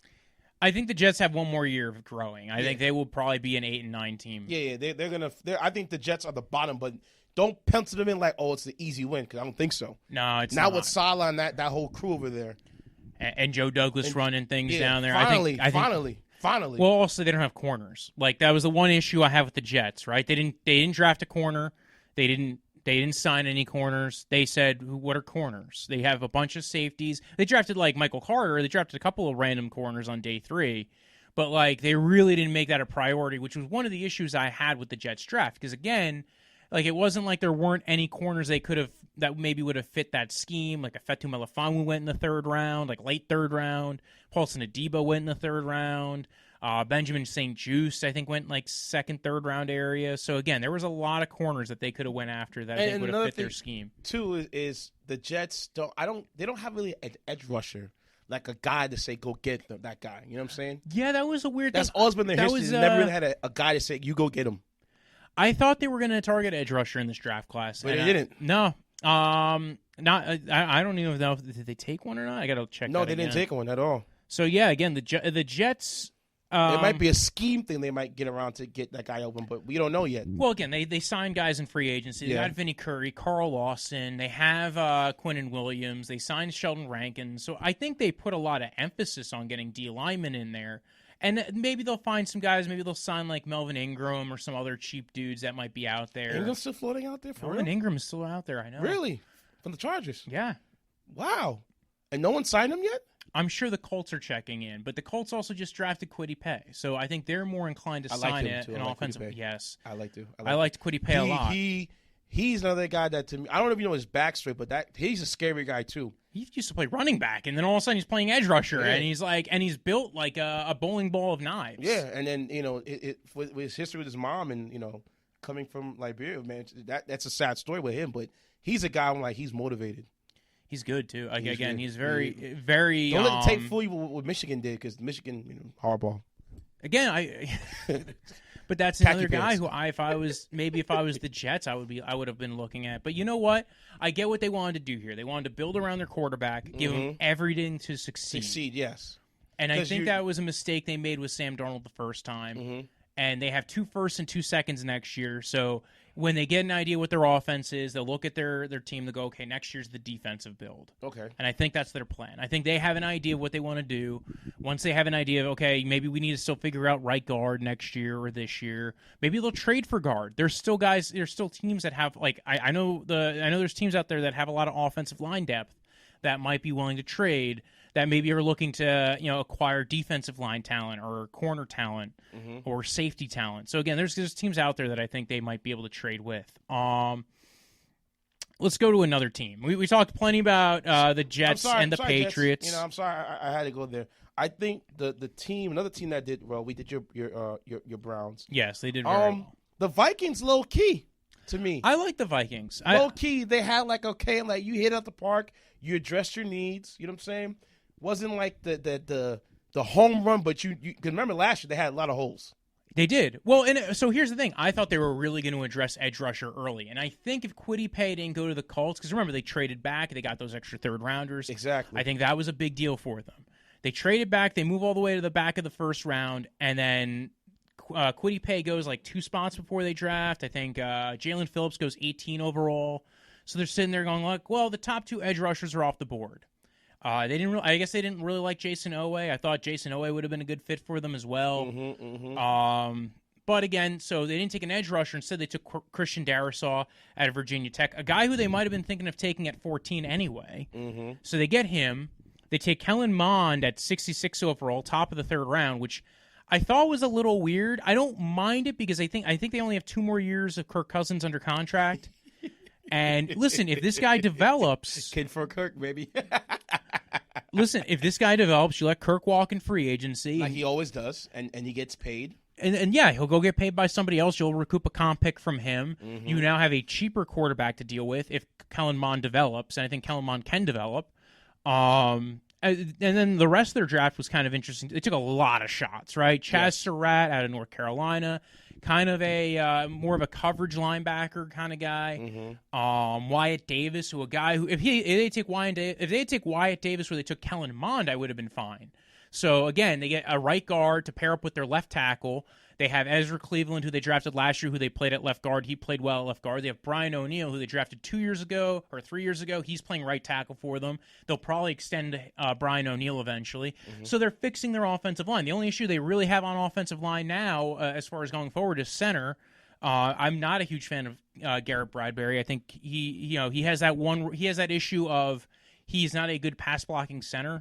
I think the Jets have one more year of growing. I think they will probably be an 8-9 team. Yeah, they're gonna. I think the Jets are the bottom, but don't pencil them in like, oh, it's the easy win, because I don't think so. No, it's not. Not with Salah and that whole crew over there, and Joe Douglas running things down there. Finally. Well, also they don't have corners. Like, that was the one issue I have with the Jets. Right? They didn't draft a corner. They didn't sign any corners. They said, what are corners? They have a bunch of safeties. They drafted, like, Michael Carter. They drafted a couple of random corners on day 3. But, like, they really didn't make that a priority, which was one of the issues I had with the Jets draft. Because, again, like, it wasn't like there weren't any corners they could have that maybe would have fit that scheme. Like, Fetu Melifonwu went in the 3rd round, like late 3rd round. Paulson Adebo went in the 3rd round. Benjamin St. Juste, I think, went like 2nd, 3rd round area. So again, there was a lot of corners that they could have went after that they would have fit their scheme. Too is the Jets they don't have really an edge rusher, like a guy to say go get that guy. You know what I'm saying? Yeah, that was a weird. That's always been their history. They never really had a guy to say you go get him. I thought they were going to target edge rusher in this draft class, but they didn't. No, not. I don't even know if did they take one or not. I got to check. No, they didn't take one at all. So yeah, again, the Jets. It might be a scheme thing they might get around to get that guy open, but we don't know yet. Well, again, they signed guys in free agency. They got Vinny Curry, Carl Lawson. They have Quinnen Williams. They signed Sheldon Rankin. So I think they put a lot of emphasis on getting D linemen in there. And maybe they'll find some guys. Maybe they'll sign like Melvin Ingram or some other cheap dudes that might be out there. Ingram's still floating out there for Melvin real? Ingram is still out there, I know. Really? From the Chargers? Yeah. Wow. And no one signed him yet? I'm sure the Colts are checking in, but the Colts also just drafted Kwity Paye, so I think they're more inclined to sign an offensive. Yes, I liked Kwity Paye a lot. He's another guy that to me, I don't know if you know his backstory, but he's a scary guy too. He used to play running back, and then all of a sudden he's playing edge rusher, and he's built like a bowling ball of knives. Yeah, and then with his history with his mom, and coming from Liberia, man, that's a sad story with him. But he's a guy I'm he's motivated. He's good too. He's very. Don't let the tape fool you what Michigan did, because Michigan, hardball. Again, but that's another guy who if I was the Jets, I would have been looking at. But you know what? I get what they wanted to do here. They wanted to build around their quarterback, give him everything to succeed. Yes. And I think that was a mistake they made with Sam Darnold the first time. And they have 2 firsts and 2 seconds next year. So when they get an idea what their offense is, they'll look at their team. They'll go, okay, next year's the defensive build. Okay. And I think that's their plan. I think they have an idea of what they want to do. Once they have an idea of, okay, maybe we need to still figure out right guard next year or this year. Maybe they'll trade for guard. There's still teams that have, I know there's teams out there that have a lot of offensive line depth that might be willing to trade, that maybe are looking to acquire defensive line talent or corner talent or safety talent. So again, there's teams out there that I think they might be able to trade with. Let's go to another team. We talked plenty about the Jets and the Patriots. Jets. I'm sorry, I had to go there. I think another team that did well. We did your Browns. Yes, they did very well. The Vikings, low key to me. I like the Vikings. Low key, they had you hit out the park, you addressed your needs. You know what I'm saying? Wasn't like the home run, but you can remember last year they had a lot of holes. They did. Well, and so here's the thing. I thought they were really going to address edge rusher early. And I think if Kwity Paye didn't go to the Colts, because remember, they traded back. They got those extra third-rounders. Exactly. I think that was a big deal for them. They traded back. They move all the way to the back of the first round. And then Kwity Paye goes 2 spots before they draft. I think Jalen Phillips goes 18 overall. So they're sitting there going, the top 2 edge rushers are off the board. I guess they didn't really like Jason Owe. I thought Jason Owe would have been a good fit for them as well. But again, so they didn't take an edge rusher. Instead, they took Christian Darrisaw out of Virginia Tech, a guy who they might have been thinking of taking at 14 anyway. So they get him. They take Kellen Mond at 66 overall, top of the 3rd round, which I thought was a little weird. I don't mind it because I think they only have 2 more years of Kirk Cousins under contract. And listen, if this guy develops... Kid for Kirk, baby. Listen, if this guy develops, you let Kirk walk in free agency. Like he always does, and he gets paid. And yeah, he'll go get paid by somebody else. You'll recoup a comp pick from him. You now have a cheaper quarterback to deal with if Kellen Mond develops, and I think Kellen Mond can develop. And then the rest of their draft was kind of interesting. They took a lot of shots, right? Chaz Surratt out of North Carolina, kind of a more of a coverage linebacker kind of guy. Wyatt Davis, if they take Wyatt Davis where they took Kellen Mond, I would have been fine. So again, they get a right guard to pair up with their left tackle. They have Ezra Cleveland, who they drafted last year, who they played at left guard. He played well at left guard. They have Brian O'Neill, who they drafted 2 years ago or 3 years ago. He's playing right tackle for them. They'll probably extend Brian O'Neill eventually. So they're fixing their offensive line. The only issue they really have on offensive line now, as far as going forward, is center. I'm not a huge fan of Garrett Bradbury. I think he has that issue of he's not a good pass blocking center.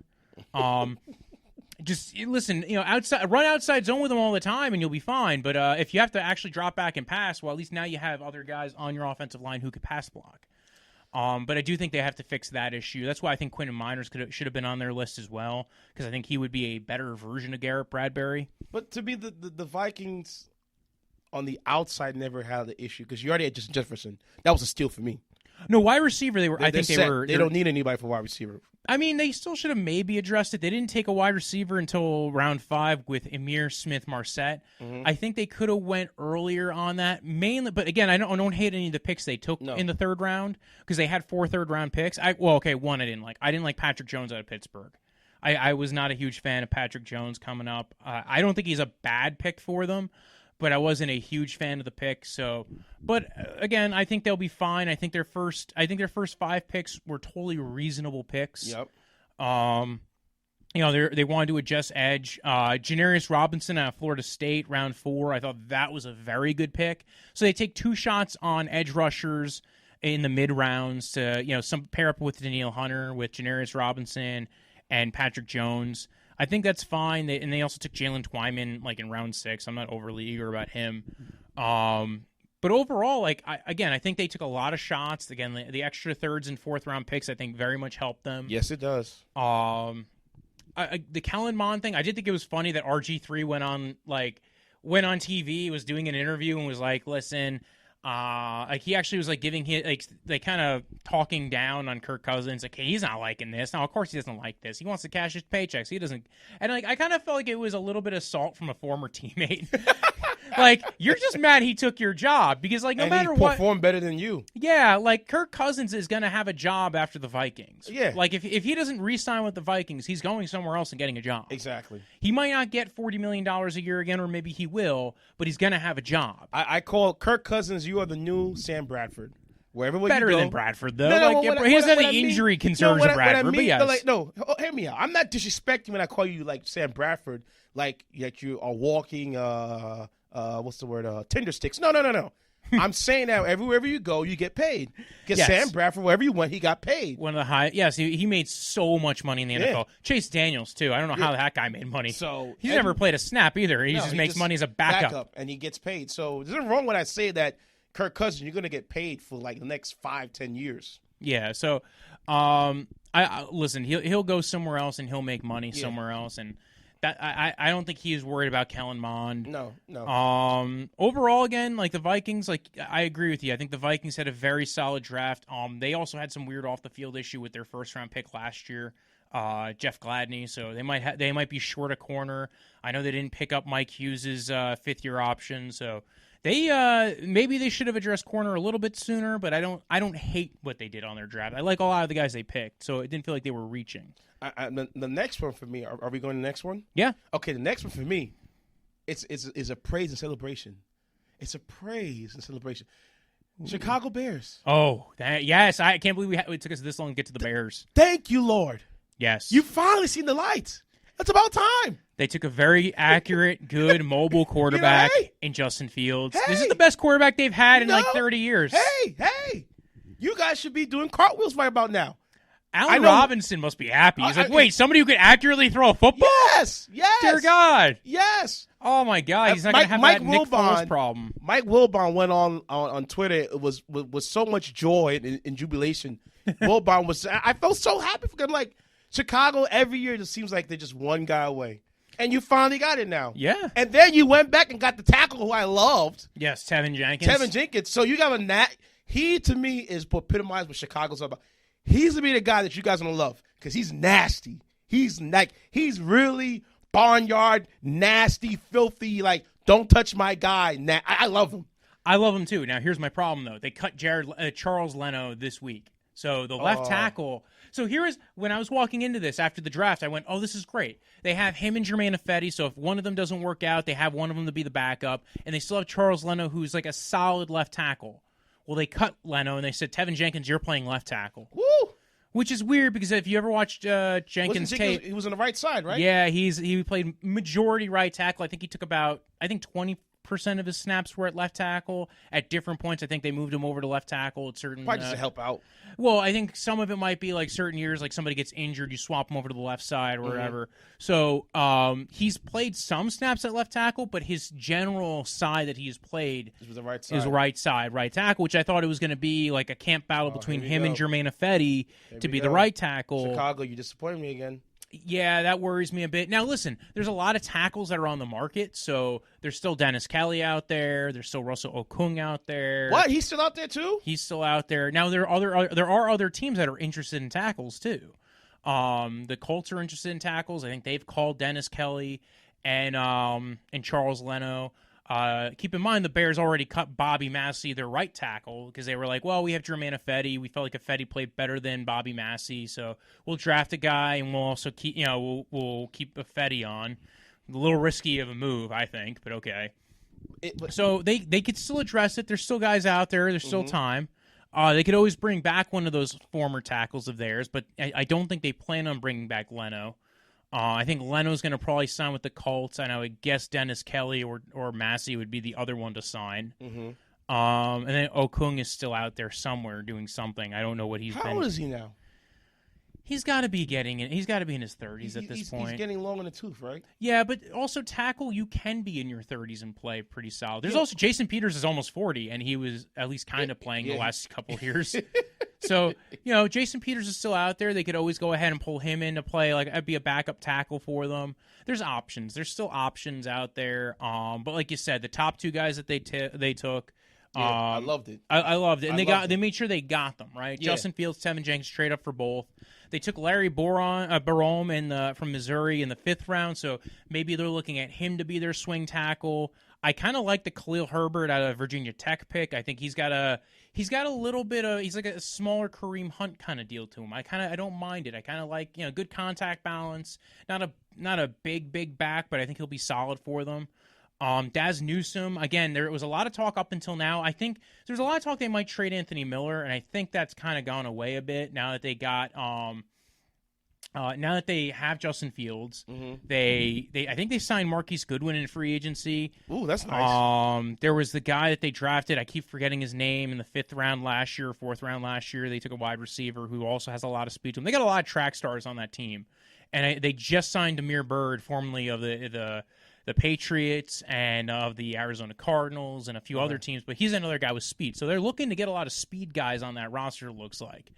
Just listen, run outside zone with them all the time, and you'll be fine. But if you have to actually drop back and pass, well, at least now you have other guys on your offensive line who could pass block. But I do think they have to fix that issue. That's why I think Quentin Miners should have been on their list as well, because I think he would be a better version of Garrett Bradbury. But to me, the Vikings on the outside never had the issue, because you already had Justin Jefferson. That was a steal for me. No, wide receiver, they don't need anybody for wide receiver. I mean, they still should have maybe addressed it. They didn't take a wide receiver until round 5 with Emir Smith-Marset. I think they could have went earlier on that, mainly. But again, I don't hate any of the picks they took in the 3rd round, because they had 4 third-round picks. One I didn't like. I didn't like Patrick Jones out of Pittsburgh. I was not a huge fan of Patrick Jones coming up. I don't think he's a bad pick for them, but I wasn't a huge fan of the pick. So, but again, I think they'll be fine. I think their first 5 picks were totally reasonable picks. Yep. They wanted to adjust edge. Janarius Robinson out of Florida State, round 4. I thought that was a very good pick. So they take 2 shots on edge rushers in the mid rounds to some pair up with Danielle Hunter, with Janarius Robinson and Patrick Jones. I think that's fine. They also took Jalen Twyman like in round 6. I'm not overly eager about him. But overall, I think they took a lot of shots. Again, the extra 3rd and 4th round picks I think very much helped them. Yes, it does. The Kellen Mond thing, I did think it was funny that RG3 went on TV, was doing an interview and was like, listen, he actually was like giving his kind of talking down on Kirk Cousins. Like, hey, he's not liking this. Now, of course, he doesn't like this. He wants to cash his paychecks. He doesn't. And I kind of felt like it was a little bit of salt from a former teammate. You're just mad he took your job because no matter what, he performed better than you. Yeah, Kirk Cousins is going to have a job after the Vikings. Yeah. If he doesn't re-sign with the Vikings, he's going somewhere else and getting a job. Exactly. He might not get $40 million a year again, or maybe he will, but he's going to have a job. I call Kirk Cousins, you are the new Sam Bradford. Wherever better you go. Than Bradford, though. He doesn't have the injury concerns of Bradford, but yes. Hear me out. I'm not disrespecting when I call you Sam Bradford, like you are walking, what's the word, Tinder sticks. No. I'm saying that wherever you go, you get paid. Because Sam Bradford, wherever you went, he got paid. One of the high, yes, he made so much money in the NFL. Chase Daniels, too. I don't know how that guy made money. So he's never played a snap either. He just makes money as a backup. And he gets paid. So there's nothing wrong when I say that Kirk Cousins, you're going to get paid for the next 5-10 years. Yeah, so listen, he'll go somewhere else and he'll make money somewhere else, and that I don't think he is worried about Kellen Mond. No. Overall, again, the Vikings, I agree with you. I think the Vikings had a very solid draft. They also had some weird off the field issue with their 1st round pick last year, Jeff Gladney. So they might be short a corner. I know they didn't pick up Mike Hughes's 5th year option, so. Maybe they should have addressed corner a little bit sooner, but I don't hate what they did on their draft. I like a lot of the guys they picked, so it didn't feel like they were reaching. The next one for me, are we going to the next one? Yeah. Okay, the next one for me, it's a praise and celebration. It's a praise and celebration. Chicago Bears. Oh, yes! I can't believe it took us this long to get to the Bears. Thank you, Lord. Yes. You finally seen the lights. It's about time. They took a very accurate, good, mobile quarterback in Justin Fields. Hey, this is the best quarterback they've had in 30 years. Hey! You guys should be doing cartwheels right about now. Allen Robinson must be happy. He's wait, somebody who could accurately throw a football? Yes. Dear God. Yes. Oh, my God. He's not going to have that Nick Foles problem. Mike Wilbon went on Twitter. It was with so much joy and jubilation. Wilbon was – I felt so happy for him. Chicago, every year, it just seems like they're just one guy away. And you finally got it now. Yeah. And then you went back and got the tackle who I loved. Yes, Tevin Jenkins. So you got he, to me, is epitomized what Chicago's all about. He's going to be the guy that you guys are going to love because he's nasty. He's really barnyard, nasty, filthy, don't touch my guy. I love him. I love him, too. Now, here's my problem, though. They cut Charles Leno this week. So the left tackle – so when I was walking into this after the draft, I went, oh, this is great. They have him and Jermaine Ifedi, so if one of them doesn't work out, they have one of them to be the backup, and they still have Charles Leno, who's a solid left tackle. Well, they cut Leno, and they said, Tevin Jenkins, you're playing left tackle. Woo! Which is weird, because if you ever watched Jenkins' tape... He was on the right side, right? Yeah, he played majority right tackle. I think he took about, 20% of his snaps were at left tackle. At different points, I think they moved him over to left tackle at certain... Probably just to help out. Well, I think some of it might be certain years, somebody gets injured, you swap him over to the left side or whatever. So he's played some snaps at left tackle, but his general side that he's played is the right side. Is right side, right tackle, which I thought it was going to be a camp battle between him and Jermaine Ifedi to be the right tackle. Chicago, you disappointed me again. Yeah, that worries me a bit. Now, listen, there's a lot of tackles that are on the market. So there's still Dennis Kelly out there. There's still Russell Okung out there. What? He's still out there too? He's still out there. Now, there are other teams that are interested in tackles too. The Colts are interested in tackles. I think they've called Dennis Kelly and Charles Leno. Keep in mind the Bears already cut Bobby Massey, their right tackle, because they were like, well, we have Germain Ifedi. We felt like Ifedi played better than Bobby Massey, so we'll draft a guy and we'll also keep, we'll keep Ifedi on. A little risky of a move, I think, but okay. So they could still address it. There's still guys out there. There's still time. They could always bring back one of those former tackles of theirs, but I don't think they plan on bringing back Leno. I think Leno's going to probably sign with the Colts, and I would guess Dennis Kelly or Massey would be the other one to sign. And then Okung is still out there somewhere doing something. I don't know what he's been. How old is he now? He's got to be getting in. He's got to be in his 30s at this point. He's getting long in the tooth, right? Yeah, but also tackle, you can be in your 30s and play pretty solid. There's also Jason Peters is almost 40, and he was at least kind of playing the last couple of years. So, Jason Peters is still out there. They could always go ahead and pull him in to play. Like, I'd be a backup tackle for them. There's options. There's still options out there. But like you said, the top two guys that they took. I loved it. I loved it, and they made sure they got them right. Yeah. Justin Fields, Tevin Jenkins, trade up for both. They took Larry Barome from Missouri in the 5th round, so maybe they're looking at him to be their swing tackle. I kind of like the Khalil Herbert out of Virginia Tech pick. I think he's got a little bit of, he's like a smaller Kareem Hunt kind of deal to him. I don't mind it. I kind of like good contact balance. Not a big back, but I think he'll be solid for them. Daz Newsome, again, there was a lot of talk up until now. I think there's a lot of talk they might trade Anthony Miller, and I think that's kind of gone away a bit now that they got now that they have Justin Fields. I think they signed Marquise Goodwin in free agency. Ooh, that's nice. There was the guy that they drafted. I keep forgetting his name in the 5th round last year, 4th round last year. They took a wide receiver who also has a lot of speed to him. They got a lot of track stars on that team, and they just signed Amir Byrd, formerly of the Patriots and of the Arizona Cardinals and a few other teams, but he's another guy with speed. So they're looking to get a lot of speed guys on that roster, it looks like.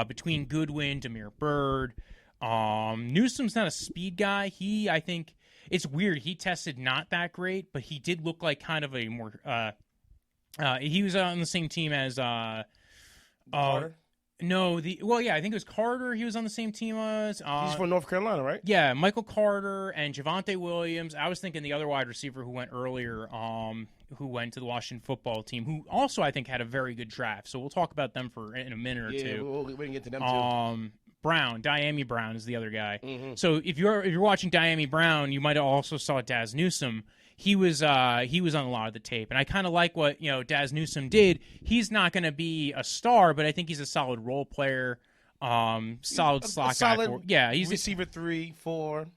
Between Goodwin, Amir Byrd. Newsome's not a speed guy. I think it's weird. He tested not that great, but he did look like kind of a more he was on the same team as Carter? No, I think it was Carter. He was on the same team as. He's from North Carolina, right? Yeah, Michael Carter and Javonte Williams. I was thinking the other wide receiver who went earlier, who went to the Washington football team, who also I think had a very good draft. So we'll talk about them in a minute or two. We can get to them too. Diami Brown is the other guy. So if you're watching Diami Brown, you might have also saw Daz Newsome. He was on a lot of the tape, and I kind of like what Daz Newsome did. He's not going to be a star, but I think he's a solid role player, solid slot guy. He's receiver 3, 4.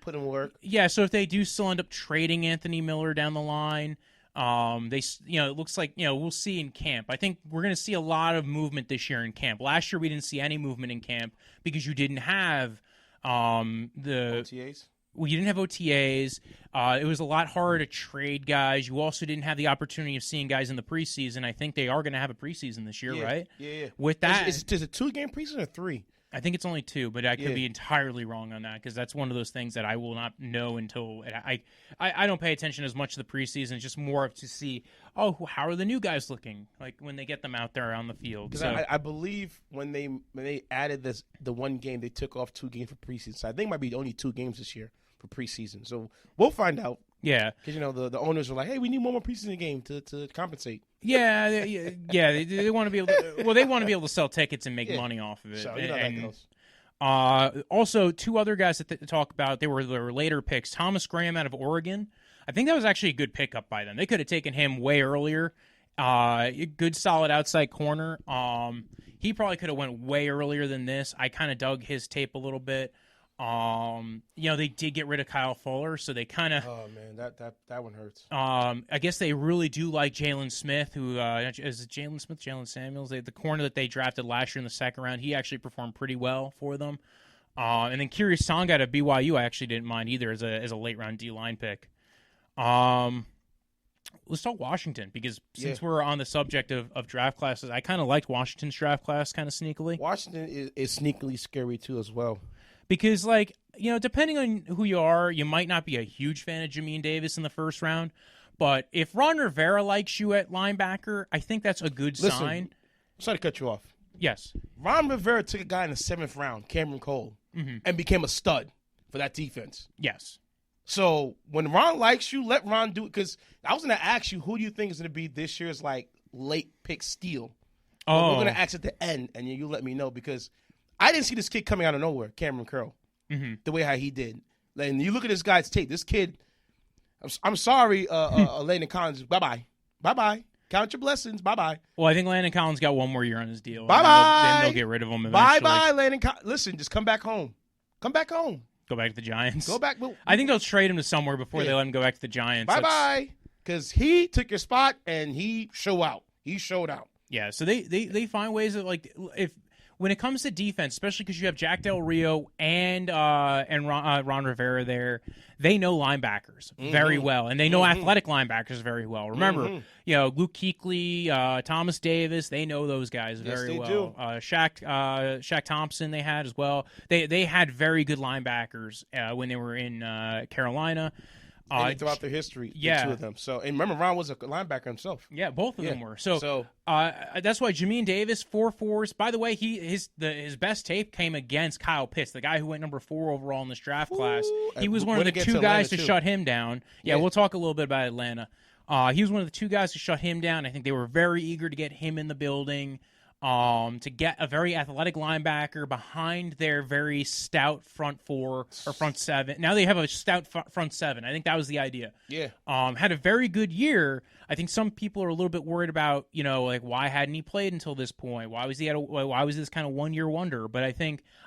Put in work. Yeah, so if they do still end up trading Anthony Miller down the line, it looks like we'll see in camp. I think we're going to see a lot of movement this year in camp. Last year we didn't see any movement in camp because you didn't have the OTAs. Well, you didn't have OTAs. It was a lot harder to trade guys. You also didn't have the opportunity of seeing guys in the preseason. I think they are going to have a preseason this year, right? Yeah. With that, is it 2-game preseason or 3? I think it's only 2, but I could be entirely wrong on that because that's one of those things that I will not know until I don't pay attention as much to the preseason. It's just more to see, how are the new guys looking like when they get them out there on the field. Because I believe when they added the 1 game, they took off 2 games for preseason. So I think it might be only 2 games this year for preseason. So we'll find out. Yeah, because the owners are like, hey, we need one more preseason game to compensate. Yeah. They want to be able to. They want to be able to sell tickets and make money off of it. So how that goes. Also, 2 other guys that they talk about. They were their later picks. Thomas Graham out of Oregon. I think that was actually a good pickup by them. They could have taken him way earlier. Good solid outside corner. He probably could have went way earlier than this. I kind of dug his tape a little bit. They did get rid of Kyle Fuller, so they kind of. Oh man, that one hurts. I guess they really do like Jalen Smith, who is it Jalen Samuels, the corner that they drafted last year in the 2nd round. He actually performed pretty well for them. And then Kyrie's Song out of BYU, I actually didn't mind either as a late round D-line pick. Let's talk Washington because since we're on the subject of draft classes, I kind of liked Washington's draft class kind of sneakily. Washington is sneakily scary too as well. Because, depending on who you are, you might not be a huge fan of Jamin Davis in the 1st round. But if Ron Rivera likes you at linebacker, I think that's a good sign. Sorry to cut you off. Yes. Ron Rivera took a guy in the 7th round, Cameron Cole, and became a stud for that defense. Yes. So when Ron likes you, let Ron do it. Because I was going to ask you, who do you think is going to be this year's like late pick steal? Well, we're going to ask at the end, and you let me know, because I didn't see this kid coming out of nowhere, Cameron Curl, the way how he did. And you look at this guy's tape. This kid, I'm sorry, Landon Collins. Bye bye. Count your blessings. Bye. Well, I think Landon Collins got one more year on his deal. Bye. Then they'll get rid of him eventually. Bye, Landon Collins. Listen, just come back home. Come back home. Go back to the Giants. Go back. I think they'll trade him to somewhere before they let him go back to the Giants. Bye. Because he took your spot and he showed out. Yeah, so they find ways of, like, when it comes to defense, especially because you have Jack Del Rio and Ron Rivera there, they know linebackers very well, and they know athletic linebackers very well. Remember, Luke Kuechly, Thomas Davis, they know those guys very well. Do. Shaq Thompson they had as well. They had very good linebackers when they were in Carolina. Throughout their history, the two of them. So, and remember, Ron was a linebacker himself. Yeah, both of them were. So that's why Jamin Davis, 4.4s. By the way, his best tape came against Kyle Pitts, the guy who went number 4 overall in this draft class. He was one of the 2 guys to shut him down. Yeah, we'll talk a little bit about Atlanta. He was one of the 2 guys to shut him down. I think they were very eager to get him in the building. To get a very athletic linebacker behind their very stout front 4 or front 7. Now they have a stout front 7. I think that was the idea. Yeah. Had a very good year. I think some people are a little bit worried about, like, why hadn't he played until this point? Why was this kind of one-year wonder? But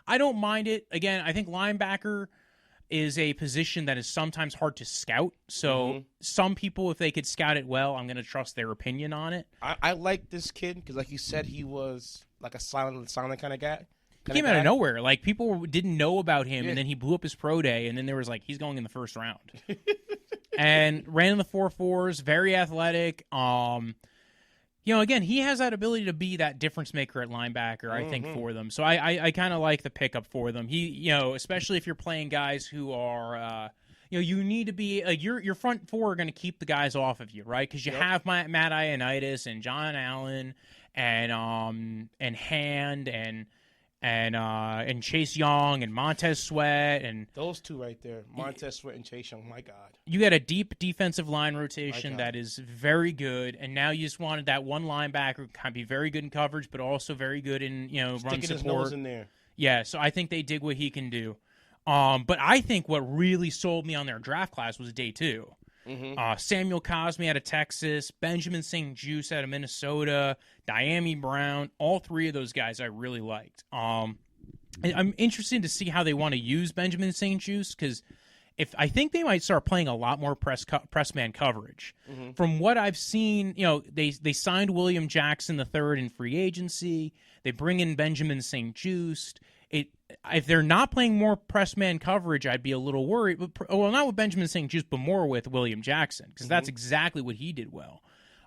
I don't mind it. Again, I think linebacker is a position that is sometimes hard to scout. So some people, if they could scout it well, I'm going to trust their opinion on it. I like this kid because, like you said, he was like a silent kind of guy. He came out of nowhere. Like, people didn't know about him, and then he blew up his pro day, and then there was like, he's going in the first round. And ran in the 4.4s, very athletic. Again, he has that ability to be that difference maker at linebacker, I think, for them. So I kind of like the pickup for them. He, especially if you're playing guys who are, you need to be your front 4 are going to keep the guys off of you, right? Because you have Matt Ioannidis and John Allen and Hand and Chase Young and Montez Sweat and those 2 right there, Montez Sweat and Chase Young. My God, you got a deep defensive line rotation that is very good, and now you just wanted that one linebacker who can be very good in coverage, but also very good in run support. His nose in there. Yeah, so I think they dig what he can do. But I think what really sold me on their draft class was day 2. Samuel Cosme out of Texas, Benjamin St. Juste out of Minnesota, Diami Brown, all 3 of those guys I really liked. I'm interested to see how they want to use Benjamin St. Juste, because I think they might start playing a lot more press man coverage. From what I've seen, they signed William Jackson III in free agency. They bring in Benjamin St. Juste. If they're not playing more press man coverage, I'd be a little worried. Well, not with Benjamin St. Juste, but more with William Jackson, because that's exactly what he did well.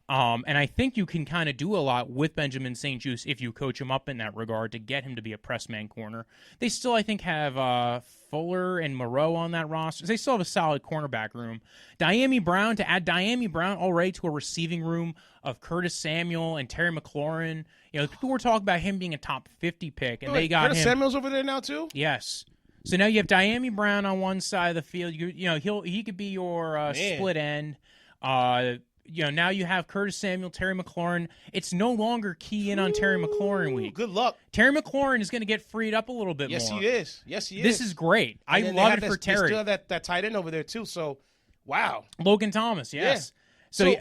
And I think you can kind of do a lot with Benjamin St. Juste if you coach him up in that regard to get him to be a press man corner. They still, I think, have Fuller and Moreau on that roster. They still have a solid cornerback room. Diami Brown, to add Diami Brown already to a receiving room of Curtis Samuel and Terry McLaurin. People were talking about him being a top 50 pick, and they got Curtis him. Samuel's over there now too? Yes. So now you have Diami Brown on one side of the field. He could be your split end. Now you have Curtis Samuel, Terry McLaurin. It's no longer key in on Terry McLaurin week. Good luck. Terry McLaurin is going to get freed up a little bit more. Yes, he is. This is great. I love it for Terry. They still have that tight end over there too. So, wow. Logan Thomas, yes. Yeah.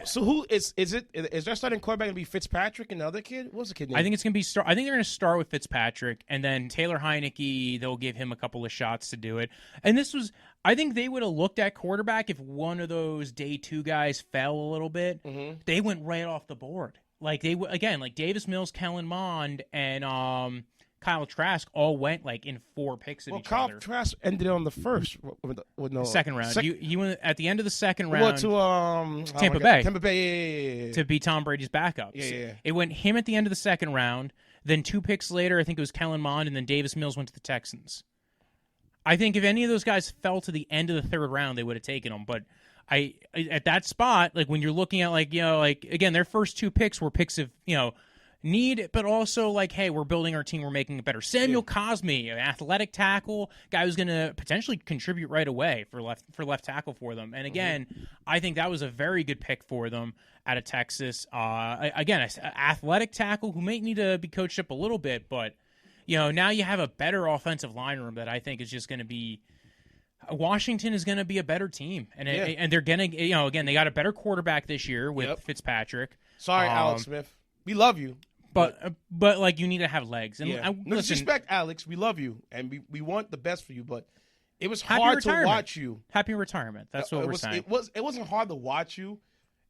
So who is it? Is their starting quarterback going to be Fitzpatrick and the other kid? What's the kid name? I think it's going to be I think they're going to start with Fitzpatrick, and then Taylor Heineke, they'll give him a couple of shots to do it. And I think they would have looked at quarterback if one of those day 2 guys fell a little bit. They went right off the board. Like like Davis Mills, Kellen Mond, and Kyle Trask all went like in 4 picks of each other. Kyle Trask ended on the first, with no second round. He went at the end of the second round to Tampa Bay. Tampa Bay, yeah. To be Tom Brady's backup. Yeah. It went him at the end of the second round. Then 2 picks later, I think it was Kellen Mond, and then Davis Mills went to the Texans. I think if any of those guys fell to the end of the 3rd round, they would have taken them. But at that spot, like when you're looking at again, their first 2 picks were picks of but also like, hey, we're building our team, we're making it better. Samuel Cosme, an athletic tackle, guy who's going to potentially contribute right away for left tackle for them. And again, I think that was a very good pick for them out of Texas. Again, an athletic tackle who may need to be coached up a little bit, but now you have a better offensive line room that I think is just going to be. Washington is going to be a better team, and they're going to, again, they got a better quarterback this year with Fitzpatrick. Sorry, Alex Smith, we love you. But like, you need to have legs. And no disrespect, Alex. We love you, and we want the best for you. But it was hard to watch you. Happy retirement. That's what we're saying. It wasn't hard to watch you.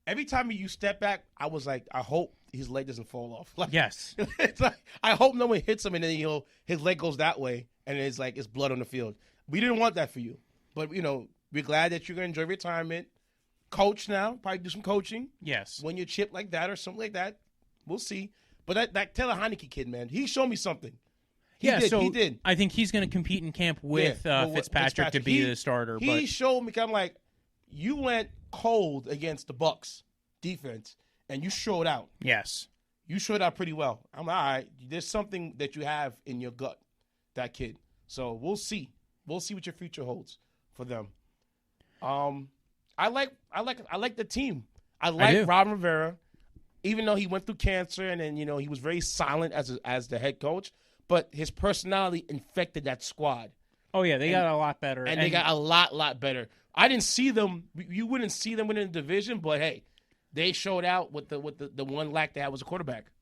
Every time you step back, I was like, I hope his leg doesn't fall off. Like, yes. It's like, I hope no one hits him, and then his leg goes that way, and it's like it's blood on the field. We didn't want that for you. But we're glad that you're gonna enjoy retirement. Coach now, probably do some coaching. Yes. When you're chipped like that or something like that, we'll see. But that Taylor Heineke kid, man, he showed me something. He did. I think he's going to compete in camp with Fitzpatrick to be the starter. He showed me, I'm like, you went cold against the Bucs defense, and you showed out. Yes. You showed out pretty well. I'm like, all right, there's something that you have in your gut, that kid. So we'll see. We'll see what your future holds for them. I like the team. I like Ron Rivera. Even though he went through cancer and then, he was very silent as the head coach, but his personality infected that squad. Oh, yeah, they got a lot better. And they got a lot better. I didn't see them. You wouldn't see them within the division, but, hey, they showed out with the one lack they had was a quarterback.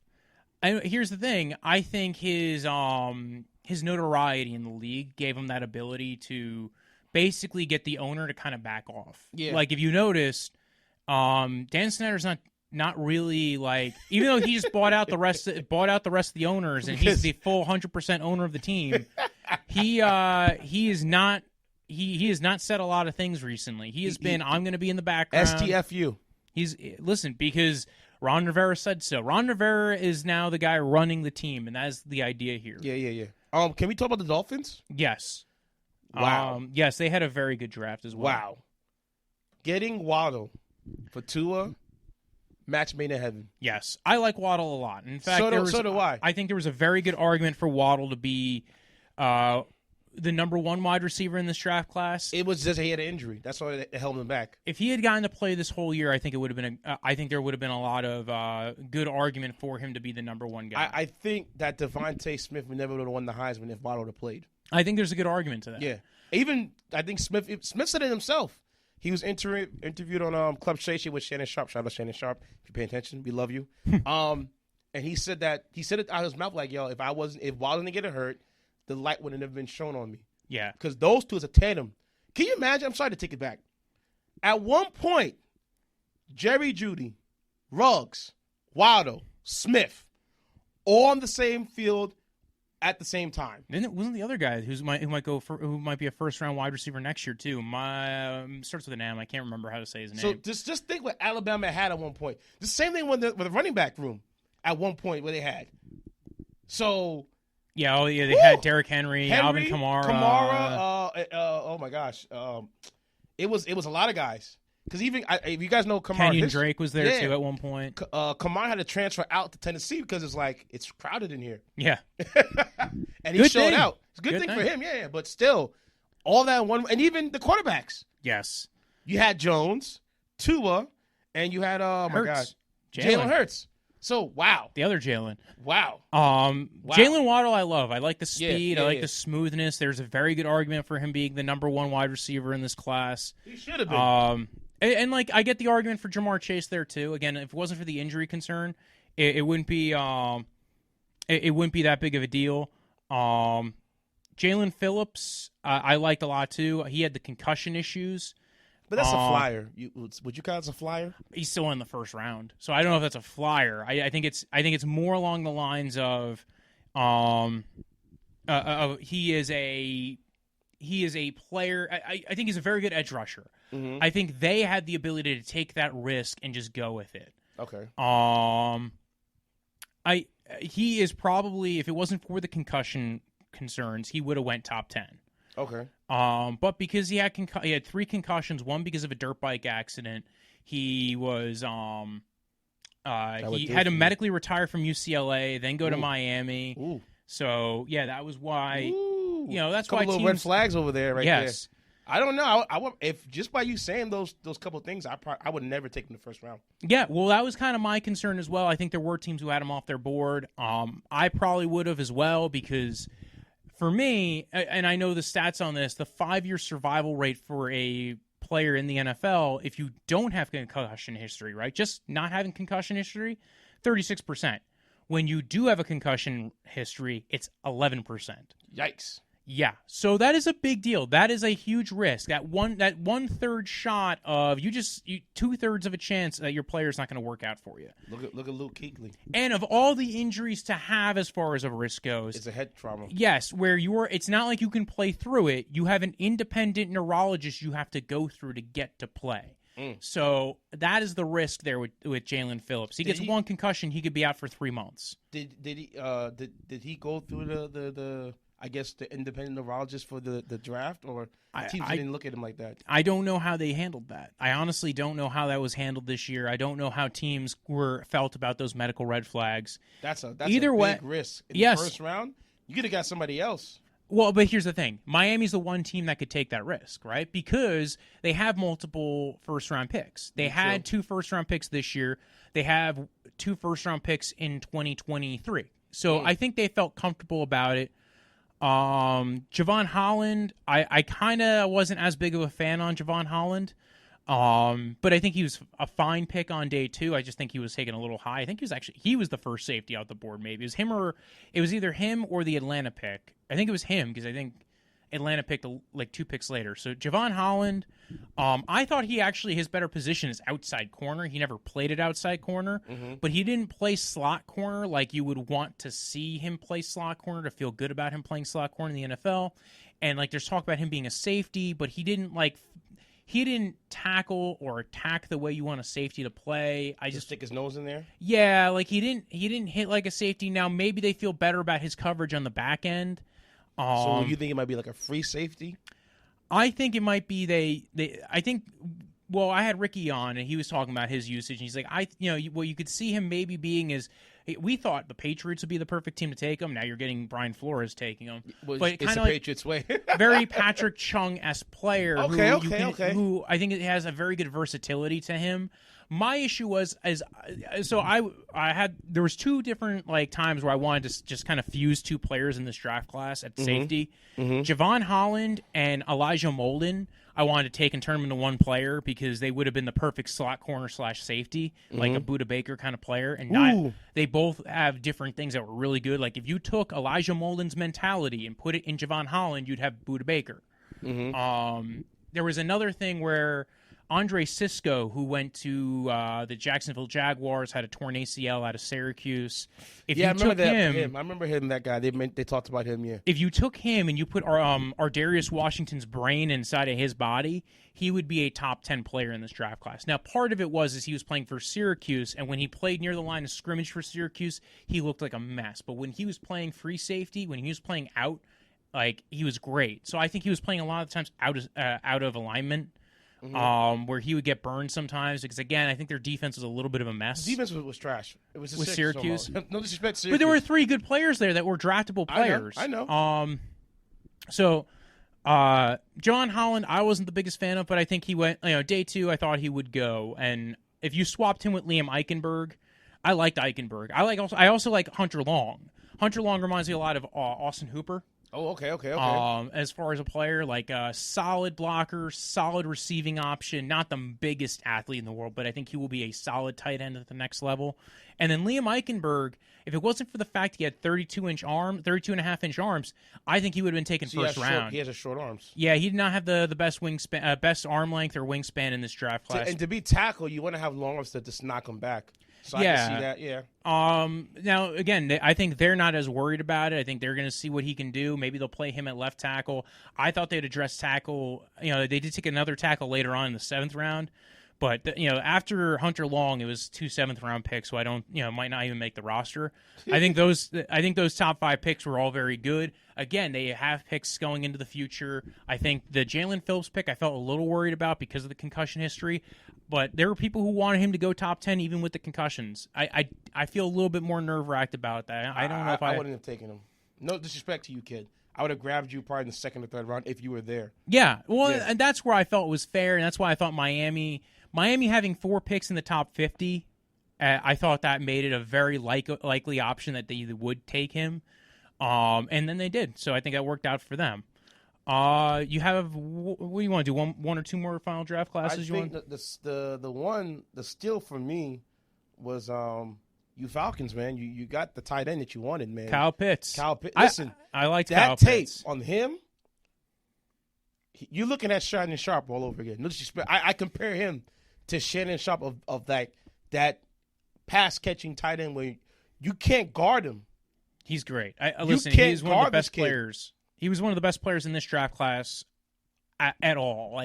Here's the thing. I think his notoriety in the league gave him that ability to basically get the owner to kind of back off. Yeah. Like, if you noticed, Dan Snyder's not really like, even though he just bought out the rest of the owners and he's the full 100% owner of the team, he has not said a lot of things recently. He has been, I'm going to be in the background. STFU. Because Ron Rivera said so. Ron Rivera is now the guy running the team, and that's the idea here. Yeah. Can we talk about the Dolphins? Yes. Wow. Yes, they had a very good draft as well. Wow. Getting Waddle for Tua, match made in heaven. Yes, I like Waddle a lot. In fact, so do I. I think there was a very good argument for Waddle to be the number one wide receiver in this draft class. It was just he had an injury. That's why it held him back. If he had gotten to play this whole year, I think it would have been. I think there would have been a lot of good argument for him to be the number one guy. I think that Devontae Smith would never would have won the Heisman if Waddle would have played. I think there's a good argument to that. Yeah, even I think Smith said it himself. He was interviewed on Club Shay with Shannon Sharp. Shout out Shannon Sharp. If you pay attention, we love you. And he said it out of his mouth like, yo, if Waddle didn't get hurt, the light would have never been shown on me. Yeah. Because those two is a tandem. Can you imagine? I'm sorry to take it back. At one point, Jerry Jeudy, Ruggs, Waddle, Smith, all on the same field at the same time. Wasn't the other guy who might be a first round wide receiver next year too? Starts with an M. I can't remember how to say his name. So just think what Alabama had at one point. The same thing with the running back room at one point where they had. So yeah, they had Derrick Henry, Alvin Kamara. Oh my gosh, it was a lot of guys. Because even if you guys know Kamara, Kenyon Drake was there too at one point. Kamara had to transfer out to Tennessee because it's crowded in here. Yeah, and he showed out. It's a good thing for him. Yeah, but still, all that one, and even the quarterbacks. Yes, you had Jones, Tua, and you had Jalen Hurts. So wow, the other Jalen. Wow. Jalen Waddle, I love. I like the speed. Yeah, I like the smoothness. There's a very good argument for him being the number one wide receiver in this class. He should have been. And like, I get the argument for Jamar Chase there too. Again, if it wasn't for the injury concern, it wouldn't be it wouldn't be that big of a deal. Jalen Phillips, I liked a lot too. He had the concussion issues. But that's a flyer. Would you call it a flyer? He's still in the first round, so I don't know if that's a flyer. I think it's more along the lines of he is a player. I think he's a very good edge rusher. Mm-hmm. I think they had the ability to take that risk and just go with it. Okay. He is probably, if it wasn't for the concussion concerns, he would have went top 10. Okay. But because he had 3 concussions, one because of a dirt bike accident, he was He had to medically retire from UCLA, then go to Miami. Ooh. So, yeah, that was why, that's why teams... red flags over there there. I don't know. If just by you saying those couple things, I would never take him the first round. Yeah, well, that was kind of my concern as well. I think there were teams who had him off their board. I probably would have as well because for me, and I know the stats on this, the 5-year survival rate for a player in the NFL, if you don't have concussion history, right, just not having concussion history, 36%. When you do have a concussion history, it's 11%. Yikes. Yeah, so that is a big deal. That is a huge risk. That one-third shot of you 2/3 of a chance that your player is not going to work out for you. Look at Luke Kuechly. And of all the injuries to have as far as a risk goes, it's a head trauma. Yes, where it's not like you can play through it. You have an independent neurologist you have to go through to get to play. So that is the risk there with Jalen Phillips. He gets one concussion, he could be out for 3 months. Did he go through the I guess the independent neurologist for the draft, or teams didn't look at him like that? I don't know how they handled that. I honestly don't know how that was handled this year. I don't know how teams felt about those medical red flags. That's either a big risk. In the first round, you could have got somebody else. Well, but here's the thing. Miami's the one team that could take that risk, right? Because they have multiple first-round picks. They had 2 first-round picks this year. They have 2 first-round picks in 2023. So I think they felt comfortable about it. Javon Holland, I kind of wasn't as big of a fan on Javon Holland. But I think he was a fine pick on day 2. I just think he was taken a little high. I think he was the first safety out the board. Maybe it was either him or the Atlanta pick. I think it was him because I think Atlanta picked 2 picks later. So Javon Holland, I thought his better position is outside corner. He never played at outside corner, but he didn't play slot corner like you would want to see him play slot corner to feel good about him playing slot corner in the NFL. And there's talk about him being a safety, but he didn't tackle or attack the way you want a safety to play. Just stick his nose in there? Yeah, he didn't hit like a safety. Now maybe they feel better about his coverage on the back end. So you think it might be like a free safety? I think it might be well, I had Ricky on and he was talking about his usage and he's like, what you could see him maybe being is we thought the Patriots would be the perfect team to take him. Now you're getting Brian Flores taking him. Well, but it's the Patriots way. Very Patrick Chung-esque player who who I think it has a very good versatility to him. My issue there was 2 different times where I wanted to just kind of fuse 2 players in this draft class at safety. Javon Holland and Elijah Molden, I wanted to take and turn them into one player because they would have been the perfect slot corner / safety, like a Budda Baker kind of player. And they both have different things that were really good. Like if you took Elijah Molden's mentality and put it in Javon Holland, you'd have Budda Baker. There was another thing where Andre Sisco, who went to the Jacksonville Jaguars, had a torn ACL out of Syracuse. I remember him. I remember him, that guy. They talked about him, yeah. If you took him and you put Ardarius Washington's brain inside of his body, he would be a top 10 player in this draft class. Now, part of it is he was playing for Syracuse, and when he played near the line of scrimmage for Syracuse, he looked like a mess. But when he was playing free safety, when he was playing out, he was great. So I think he was playing a lot of times out of alignment. Where he would get burned sometimes because, again, I think their defense was a little bit of a mess. The defense was trash. It was with Syracuse. No disrespect to Syracuse. But there were 3 good players there that were draftable players. I know. So John Holland, I wasn't the biggest fan of, but I think he went, day 2, I thought he would go. And if you swapped him with Liam Eichenberg, I liked Eichenberg. I also like Hunter Long. Hunter Long reminds me a lot of Austin Hooper. Oh, okay. As far as a player, a solid blocker, solid receiving option, not the biggest athlete in the world, but I think he will be a solid tight end at the next level. And then Liam Eichenberg, if it wasn't for the fact he had 32.5-inch arms, I think he would have been taken first round. He has short arms. Yeah, he did not have the best wingspan, best arm length or wingspan in this draft class. And to be tackled, you want to have long arms to just knock him back. So I can see that, yeah. Now, again, I think they're not as worried about it. I think they're going to see what he can do. Maybe they'll play him at left tackle. I thought they'd address tackle. They did take another tackle later on in the 7th round. But after Hunter Long, it was 2 7th-round picks, so I don't, might not even make the roster. I think those top 5 picks were all very good. Again, they have picks going into the future. I think the Jalen Phillips pick I felt a little worried about because of the concussion history, but there were people who wanted him to go top 10 even with the concussions. I feel a little bit more nerve-wracked about that. I don't know if I wouldn't have taken him. No disrespect to you, kid. I would have grabbed you probably in the 2nd or 3rd round if you were there. Yeah, well, and that's where I felt was fair, and that's why I thought Miami having 4 picks in the top 50, I thought that made it a very likely option that they would take him. And then they did, so I think that worked out for them. You have what do you want to do? One or two more final draft classes? I think the steal for me was you Falcons, man. You got the tight end that you wanted, man. Kyle Pitts. Listen, I liked that Kyle tape Pitts. on him. You're looking at Shannon Sharp all over again. No disrespect. I compare him to Shannon Sharp of that pass catching tight end where you can't guard him. He's great. Listen, he's one of the best players. He was one of the best players in this draft class at all.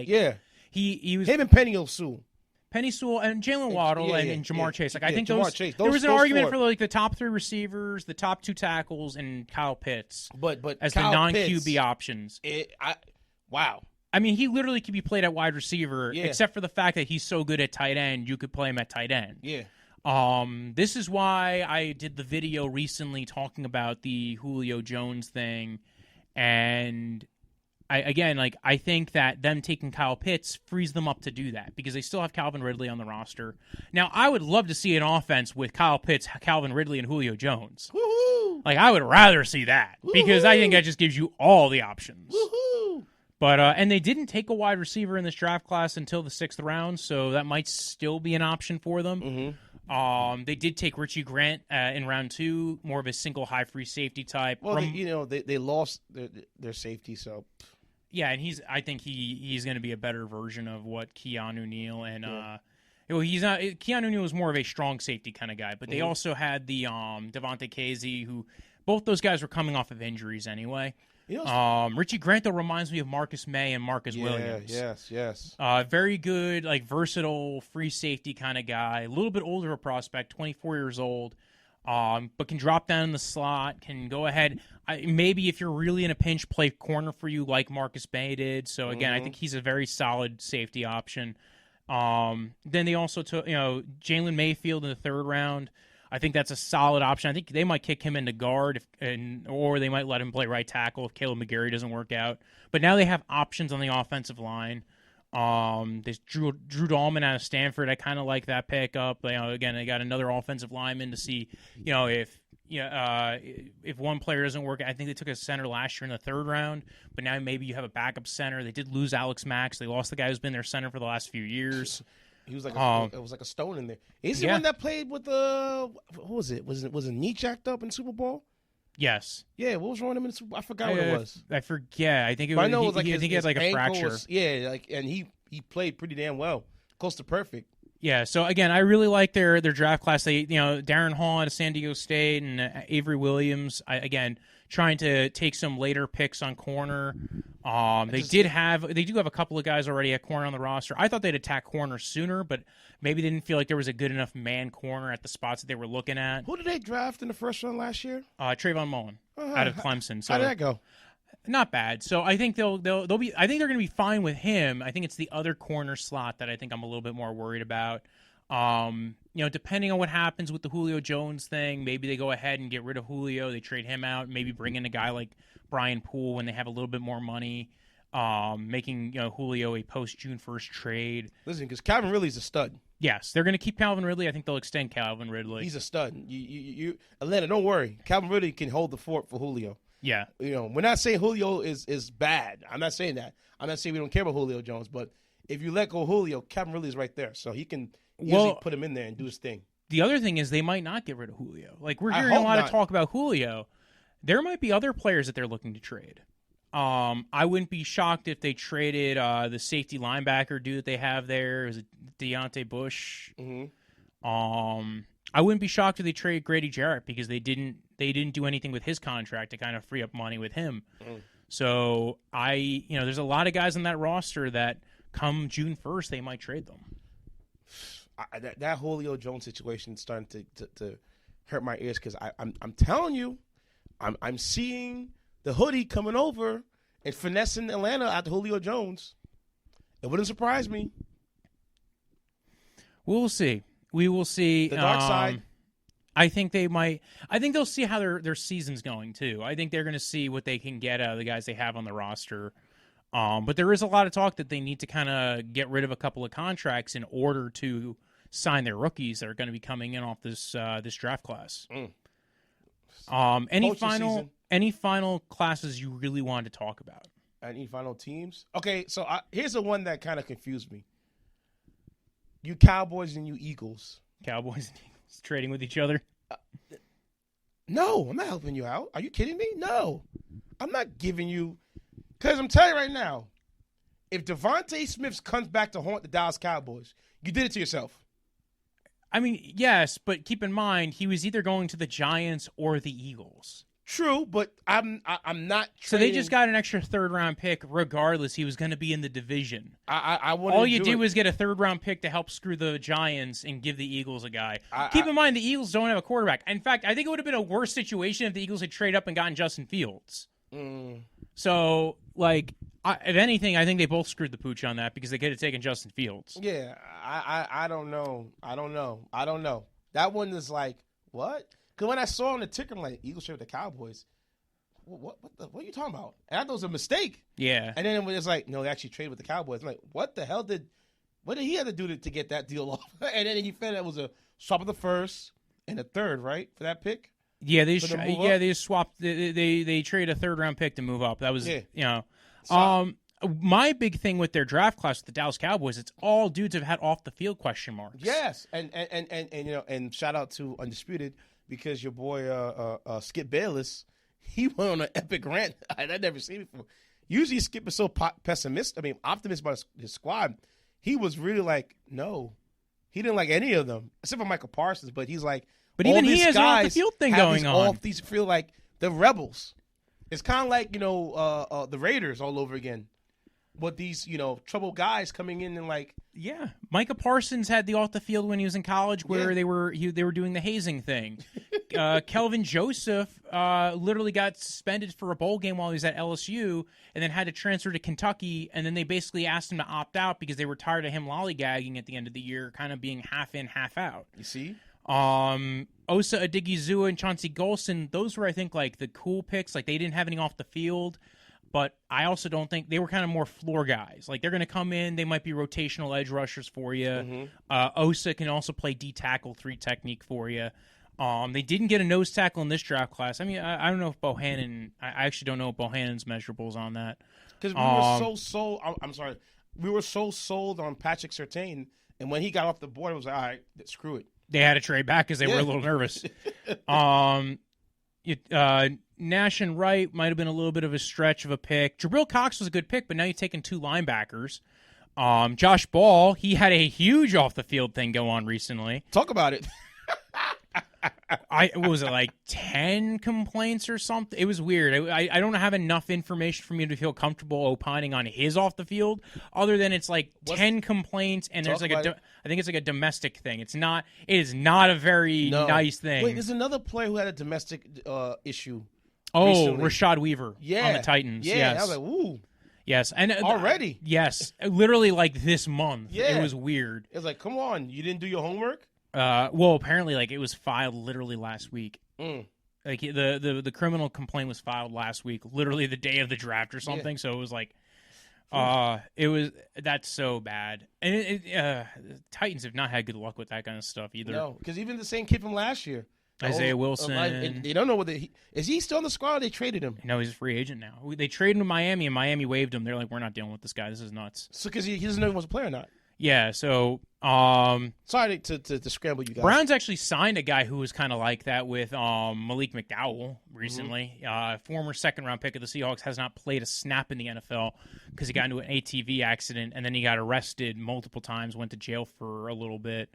He was him and Penny Sewell. Penny Sewell and Jalen Waddle and Jamar Chase. I think there was an argument for the top 3 receivers, the top 2 tackles, and Kyle Pitts. But as Kyle the non-QB Pitts, options. Wow. I mean, he literally could be played at wide receiver, except for the fact that he's so good at tight end, you could play him at tight end. Yeah. This is why I did the video recently talking about the Julio Jones thing, and I think that them taking Kyle Pitts frees them up to do that because they still have Calvin Ridley on the roster. Now, I would love to see an offense with Kyle Pitts, Calvin Ridley, and Julio Jones. Woo-hoo! I would rather see that because I think that just gives you all the options. Woo-hoo! But and they didn't take a wide receiver in this draft class until the 6th round, so that might still be an option for them. Mm-hmm. They did take Richie Grant in round 2, more of a single high free safety type. Well, they lost their safety, so. Yeah, and I think he's going to be a better version of what Keanu Neal and he's not. Keanu Neal was more of a strong safety kind of guy, but they also had the Devontae Casey, who both those guys were coming off of injuries anyway. Richie Grant though reminds me of Marcus May and Marcus Williams. Yes. Very good, versatile free safety kind of guy. A little bit older a prospect, 24 years old. But can drop down in the slot, can go ahead. Maybe if you're really in a pinch, play corner for you like Marcus May did. So, again, I think he's a very solid safety option. Then they also took, Jalen Mayfield in the 3rd round. I think that's a solid option. I think they might kick him into guard, or they might let him play right tackle if Caleb McGarry doesn't work out. But now they have options on the offensive line. There's Drew Dahlman out of Stanford. I kind of like that pickup. Again, they got another offensive lineman to see, if one player doesn't work. I think they took a center last year in the 3rd round, but now maybe you have a backup center. They did lose Alex Max. They lost the guy who's been their center for the last few years. He was it was like a stone in there. Is he one that played with who was it? Was it knee jacked up in Super Bowl? Yes. Yeah, what was wrong with him in the Super Bowl? I forgot what it was. I forget. I think it was. I know it was he had a fracture. And he played pretty damn well, close to perfect. Yeah. So again, I really like their draft class. They, Darren Hall out of San Diego State and Avery Williams. Again, trying to take some later picks on corner. They do have a couple of guys already at corner on the roster. I thought they'd attack corner sooner, but maybe they didn't feel like there was a good enough man corner at the spots that they were looking at. Who did they draft in the 1st round last year? Trayvon Mullen out of Clemson. So how did that go? Not bad. So I think they'll be. I think they're going to be fine with him. I think it's the other corner slot that I think I'm a little bit more worried about. Depending on what happens with the Julio Jones thing, maybe they go ahead and get rid of Julio. They trade him out. Maybe bring in a guy like Brian Poole when they have a little bit more money. Making Julio a post June 1st trade. Listen, because Calvin Ridley's a stud. Yes, they're going to keep Calvin Ridley. I think they'll extend Calvin Ridley. He's a stud. You Atlanta, don't worry. Calvin Ridley can hold the fort for Julio. Yeah. We're not saying Julio is bad. I'm not saying that. I'm not saying we don't care about Julio Jones, but if you let go Julio, Calvin Ridley is right there. So he can easily put him in there and do his thing. The other thing is they might not get rid of Julio. We're hearing a lot of talk about Julio. There might be other players that they're looking to trade. I wouldn't be shocked if they traded the safety linebacker dude that they have there. Is it Deontay Bush? Mm-hmm. I wouldn't be shocked if they traded Grady Jarrett because they didn't do anything with his contract to kind of free up money with him. So there's a lot of guys on that roster that come June 1st they might trade them. that Julio Jones situation is starting to hurt my ears because I'm telling you, I'm seeing the hoodie coming over and finessing Atlanta after Julio Jones. It wouldn't surprise me. We'll see. We will see. The dark side. I think they might. I think they'll see how their season's going too. I think they're going to see what they can get out of the guys they have on the roster. But there is a lot of talk that they need to kind of get rid of a couple of contracts in order to sign their rookies that are going to be coming in off this draft class. Any final classes you really wanted to talk about? Any final teams? Okay, so here's the one that kind of confused me. You Cowboys and you Eagles. Cowboys and Eagles trading with each other? No, I'm not helping you out. Are you kidding me? No. I'm not giving you... Because I'm telling you right now, if Devontae Smith comes back to haunt the Dallas Cowboys, you did it to yourself. I mean, yes, but keep in mind, he was either going to the Giants or the Eagles. True, but I'm not. So they just got an extra third-round pick. Regardless, he was going to be in the division. I all you do is get a third-round pick to help screw the Giants and give the Eagles a guy. Keep in mind, the Eagles don't have a quarterback. In fact, I think it would have been a worse situation if the Eagles had traded up and gotten Justin Fields. So, like, if anything, I think they both screwed the pooch on that because they could have taken Justin Fields. Yeah, I don't know. I don't know. That one is like, what? Because when I saw on the ticker, I'm like, Eagles trade with the Cowboys. What are you talking about? And I thought it was a mistake. Yeah. And then it was like, no, they actually traded with the Cowboys. I'm like, what the hell what did he have to do to get that deal off? And then he found it was a swap of the first and the third, right, for that pick? Yeah, they just swapped. They traded a third-round pick to move up. That was, my big thing with their draft class with the Dallas Cowboys, it's all dudes have had off-the-field question marks. Yes, and shout out to Undisputed, because your boy Skip Bayless, he went on an epic rant I'd never seen before. Usually Skip is so optimistic about his squad. He was really like, no. He didn't like any of them, except for Michael Parsons, but he's like, but even he has an off-the-field thing going on. These feel like the rebels. It's kind of like, the Raiders all over again. With these, troubled guys coming in and like... Yeah. Micah Parsons had the off-the-field when he was in college where they were doing the hazing thing. Kelvin Joseph literally got suspended for a bowl game while he was at LSU and then had to transfer to Kentucky, and then they basically asked him to opt out because they were tired of him lollygagging at the end of the year, kind of being half in, half out. You see? Osa Odigizua and Chauncey Golson, those were, I think, like the cool picks. Like, they didn't have any off the field. But I also don't think they were kind of more floor guys. Like, they're going to come in. They might be rotational edge rushers for you. Mm-hmm. Osa can also play D-tackle 3 technique for you. They didn't get a nose tackle in this draft class. I mean, I don't know if Bohannon – I actually don't know what Bohannon's measurables on that. Because we were so sold – I'm sorry. We were so sold on Patrick Surtain, and when he got off the board, it was like, all right, screw it. They had to trade back because they were a little nervous. Nash and Wright might have been a little bit of a stretch of a pick. Jabril Cox was a good pick, but now you're taking 2 linebackers. Josh Ball, he had a huge off-the-field thing go on recently. Talk about it. What was it, like 10 complaints or something? It was weird. I don't have enough information for me to feel comfortable opining on his off-the-field, other than it's like 10 complaints, and there's like I think it's like a domestic thing. It is not a very nice thing. Wait, there's another player who had a domestic issue. Oh, recently. Rashad Weaver on the Titans. Yeah, yes. I was like, ooh. Yes, and already. Yes, literally like this month. Yeah. It was weird. It was like, come on, you didn't do your homework? Well, apparently, like, it was filed literally last week. Mm. Like, the criminal complaint was filed last week, literally the day of the draft or something. Yeah. So it was like, that's so bad. And Titans have not had good luck with that kind of stuff either. No, because even the same kid from last year, Isaiah Wilson. They don't know whether is he still on the squad or they traded him? No, he's a free agent now. They traded him to Miami, and Miami waived him. They're like, we're not dealing with this guy. This is nuts. So because he doesn't know if he wants to play or not. Yeah, so sorry to scramble you guys. Browns actually signed a guy who was kind of like that with Malik McDowell recently. Mm-hmm. Former second-round pick of the Seahawks, has not played a snap in the NFL because he got into an ATV accident, and then he got arrested multiple times, went to jail for a little bit.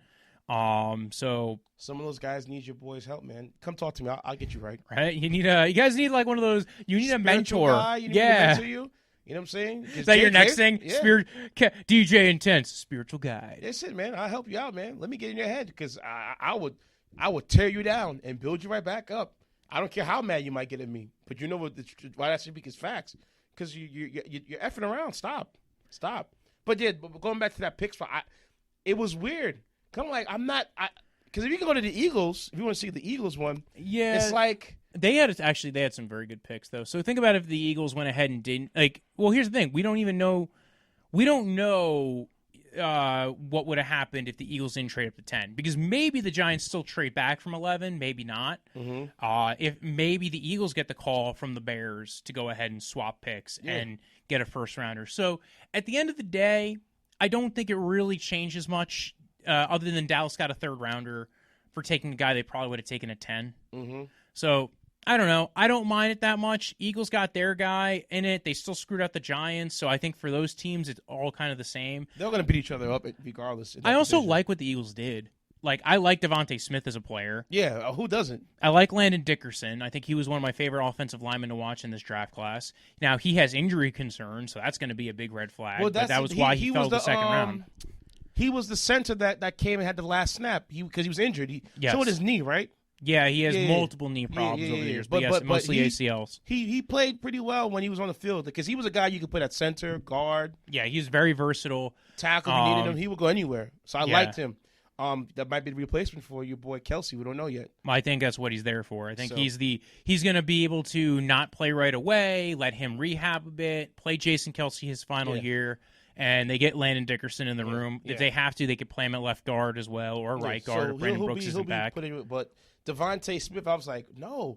So some of those guys need your boys' help, man. Come talk to me. I'll get you right. Right? You guys need like one of those. You need a mentor. Guy, you need to mentor you. You know what I'm saying? Is that your next thing? Yeah. DJ Intence, spiritual guide. That's it, man. I'll help you out, man. Let me get in your head because I would tear you down and build you right back up. I don't care how mad you might get at me, but you know why that should be? Because facts. Because you're effing around. Stop. But yeah, going back to that picks spot, it was weird. I'm not. Because if you can go to the Eagles, if you want to see the Eagles one, yeah, it's like. They had some very good picks though. So think about if the Eagles went ahead and didn't well, here's the thing: we don't know what would have happened if the Eagles didn't trade up to 10, because maybe the Giants still trade back from 11, maybe not. Mm-hmm. If maybe the Eagles get the call from the Bears to go ahead and swap picks and get a first rounder. So at the end of the day, I don't think it really changes much, other than Dallas got a third rounder for taking a guy they probably would have taken at 10. Mm-hmm. So I don't know. I don't mind it that much. Eagles got their guy in it. They still screwed out the Giants. So I think for those teams, it's all kind of the same. They're going to beat each other up regardless. I also like what the Eagles did. I like Devontae Smith as a player. Yeah, who doesn't? I like Landon Dickerson. I think he was one of my favorite offensive linemen to watch in this draft class. Now, he has injury concerns, so that's going to be a big red flag. Well, but that was why he fell the second round. He was the center that came and had the last snap because he was injured. Yes. So with his knee, right? Yeah, he has multiple knee problems over the years, but yes, mostly ACLs. He played pretty well when he was on the field because he was a guy you could put at center, guard. Yeah, he's very versatile. Tackle, if you needed him, he would go anywhere. So I liked him. That might be the replacement for your boy Kelsey. We don't know yet. I think that's what he's there for. I think he's going to be able to not play right away, let him rehab a bit, play Jason Kelsey his final year, and they get Landon Dickerson in the room. If they have to, they could play him at left guard as well, or right guard if Brandon Brooks isn't back. But Devontae Smith, I was like, no.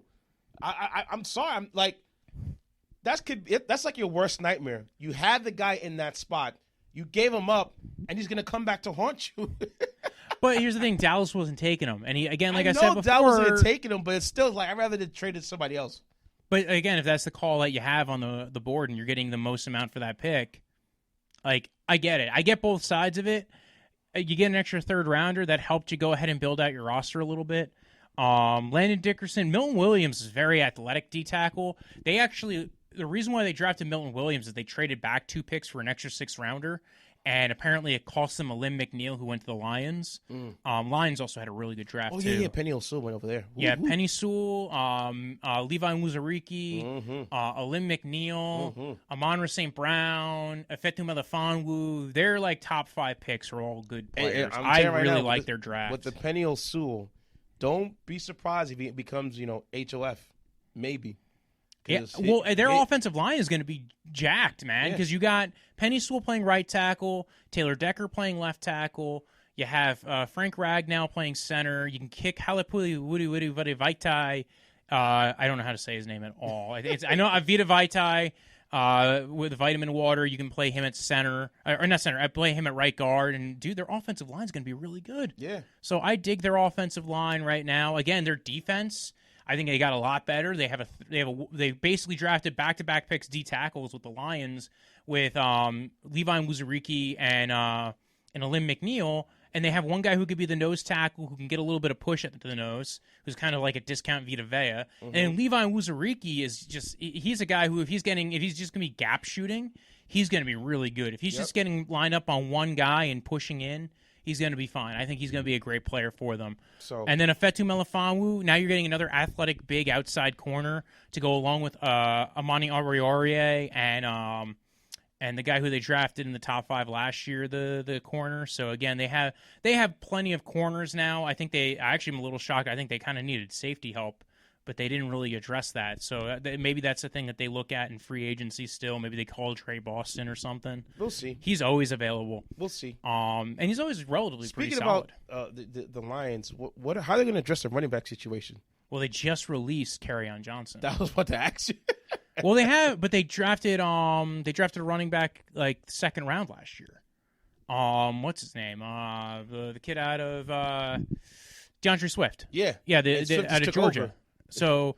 I'm sorry. I'm like, that's like your worst nightmare. You had the guy in that spot. You gave him up, and he's going to come back to haunt you. But here's the thing: Dallas wasn't taking him, and I said before, Dallas wasn't taking him, but it's still like I'd rather they traded somebody else. But again, if that's the call that you have on the board, and you're getting the most amount for that pick, I get it. I get both sides of it. You get an extra third rounder that helped you go ahead and build out your roster a little bit. Landon Dickerson, Milton Williams is very athletic D tackle. The reason why they drafted Milton Williams is they traded back 2 picks for an extra 6th rounder, and apparently it cost them Alim McNeil, who went to the Lions. Lions also had a really good draft too. Yeah, Penny Sewell went over there. Yeah, Penny Sewell, Levi Muzariki, Alim McNeil, Amon-Ra St. Brown, Efetu Melifonwu. Their top 5 picks are all good players. And I really like their draft. With the Penny Sewell, don't be surprised if he becomes, HOF. Maybe. Yeah, their offensive line is going to be jacked, man, because you got Penny Sewell playing right tackle, Taylor Decker playing left tackle. You have Frank Ragnow playing center. You can kick Halapuli Woody Vaitai. I don't know how to say his name at all. I know Avita Vaitai with vitamin water. You can play him at center, or not center. I play him at right guard, and dude, their offensive line is going to be really good. Yeah. So I dig their offensive line right now. Again, their defense, I think they got a lot better. They basically drafted back-to-back picks D tackles with the Lions with Levi Muzariki and Alim McNeil, and they have one guy who could be the nose tackle who can get a little bit of push at the nose, who's kind of like a discount Vita Vea. And Levi Muzariki he's a guy who if he's just going to be gap shooting, he's going to be really good. If he's just getting lined up on one guy and pushing in, he's going to be fine. I think he's going to be a great player for them. And then Efetu Melifonwu, now you're getting another athletic, big outside corner to go along with Amani Auriorier and the guy who they drafted in the top 5 last year, the corner. So again, they have plenty of corners now. I actually am a little shocked. I think they kind of needed safety help, but they didn't really address that. So maybe that's the thing that they look at in free agency still. Maybe they call Trey Boston or something. We'll see. He's always available. We'll see. And he's always relatively pretty solid. Speaking about the Lions, how are they going to address the running back situation? Well, they just released Kerryon Johnson. That was what to ask you. Well, they drafted a running back 2nd round last year. What's his name? The kid out of DeAndre Swift. Yeah, out of Georgia. Over. So,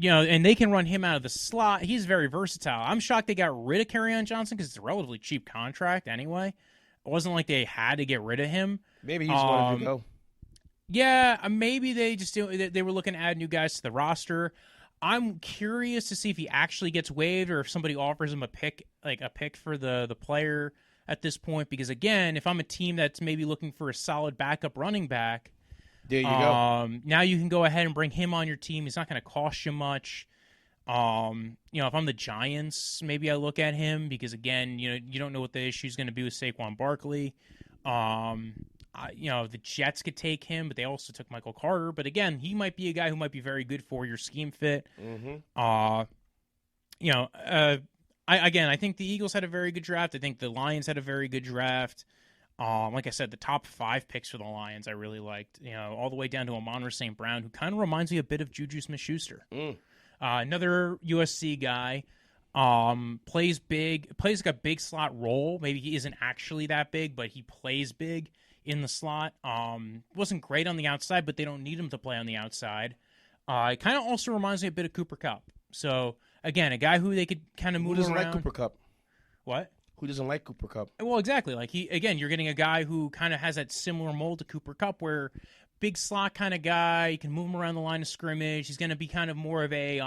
and they can run him out of the slot. He's very versatile. I'm shocked they got rid of Kerryon Johnson because it's a relatively cheap contract anyway. It wasn't like they had to get rid of him. Maybe he just wanted to go. Yeah, maybe they just they were looking to add new guys to the roster. I'm curious to see if he actually gets waived or if somebody offers him a pick for the player at this point. Because again, if I'm a team that's maybe looking for a solid backup running back, there you go. Now you can go ahead and bring him on your team. He's not going to cost you much. If I'm the Giants, maybe I look at him because again, you don't know what the issue is going to be with Saquon Barkley. The Jets could take him, but they also took Michael Carter. But again, he might be a guy who might be very good for your scheme fit. Mm-hmm. I think the Eagles had a very good draft. I think the Lions had a very good draft. Like I said, the top 5 picks for the Lions I really liked. All the way down to Amon-Ra St. Brown, who kind of reminds me a bit of Juju Smith-Schuster. Another USC guy. Plays big, plays like a big slot role. Maybe he isn't actually that big, but he plays big in the slot. Wasn't great on the outside, but they don't need him to play on the outside. It kind of also reminds me a bit of Cooper Kupp. So, again, a guy who they could kind of move around. Who doesn't like Cooper Kupp? What? Who doesn't like Cooper Kupp? Well, exactly. Like you're getting a guy who kind of has that similar mold to Cooper Kupp where big slot kind of guy, you can move him around the line of scrimmage. He's going to be kind of more of a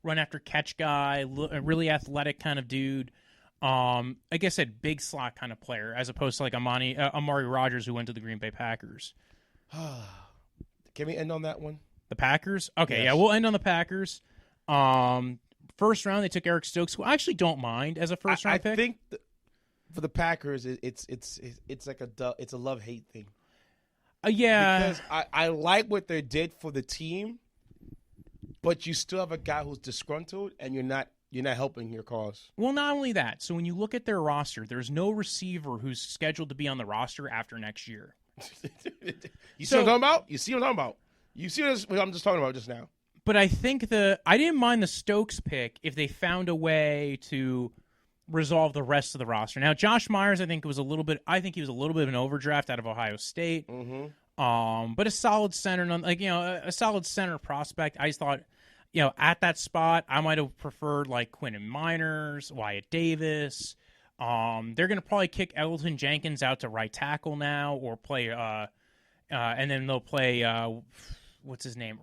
run after catch guy, a really athletic kind of dude. Like I said, big slot kind of player, as opposed to like Amari Rodgers, who went to the Green Bay Packers. Can we end on that one? The Packers? Okay, yes. Yeah, we'll end on the Packers. First round, they took Eric Stokes, who I actually don't mind as a first round pick. I think for the Packers, it's like it's a love-hate thing. Yeah, because I like what they did for the team, but you still have a guy who's disgruntled, and you're not helping your cause. Well, not only that. So when you look at their roster, there's no receiver who's scheduled to be on the roster after next year. You see what I'm talking about? You see what I'm just talking about just now. But I think I didn't mind the Stokes pick if they found a way to resolve the rest of the roster. Now, Josh Myers, I think he was a little bit of an overdraft out of Ohio State. Mm-hmm. But a solid center, a solid center prospect. I just thought, at that spot, I might have preferred like Quentin Miners, Wyatt Davis. They're going to probably kick Elton Jenkins out to right tackle now, or play, and then they'll play, what's his name?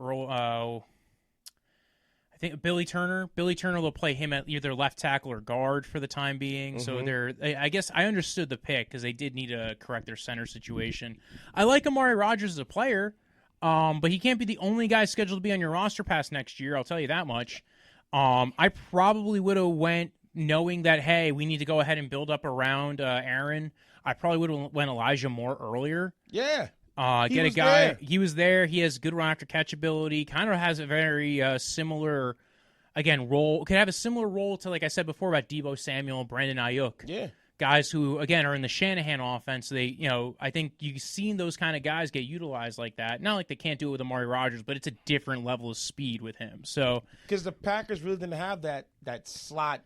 I think Billy Turner. Billy Turner will play him at either left tackle or guard for the time being. Mm-hmm. So I guess I understood the pick because they did need to correct their center situation. I like Amari Rodgers as a player, but he can't be the only guy scheduled to be on your roster past next year. I'll tell you that much. I probably would have went knowing that, hey, we need to go ahead and build up around Aaron. I probably would have went Elijah Moore earlier. Yeah. Get a guy. There. He was there. He has good run after catch ability. Kind of has a very similar, role. Could have a similar role to, like I said before, about Deebo Samuel and Brandon Ayuk. Yeah. Guys who, again, are in the Shanahan offense. They, I think you've seen those kind of guys get utilized like that. Not like they can't do it with Amari Rodgers, but it's a different level of speed with him. So because the Packers really didn't have that slot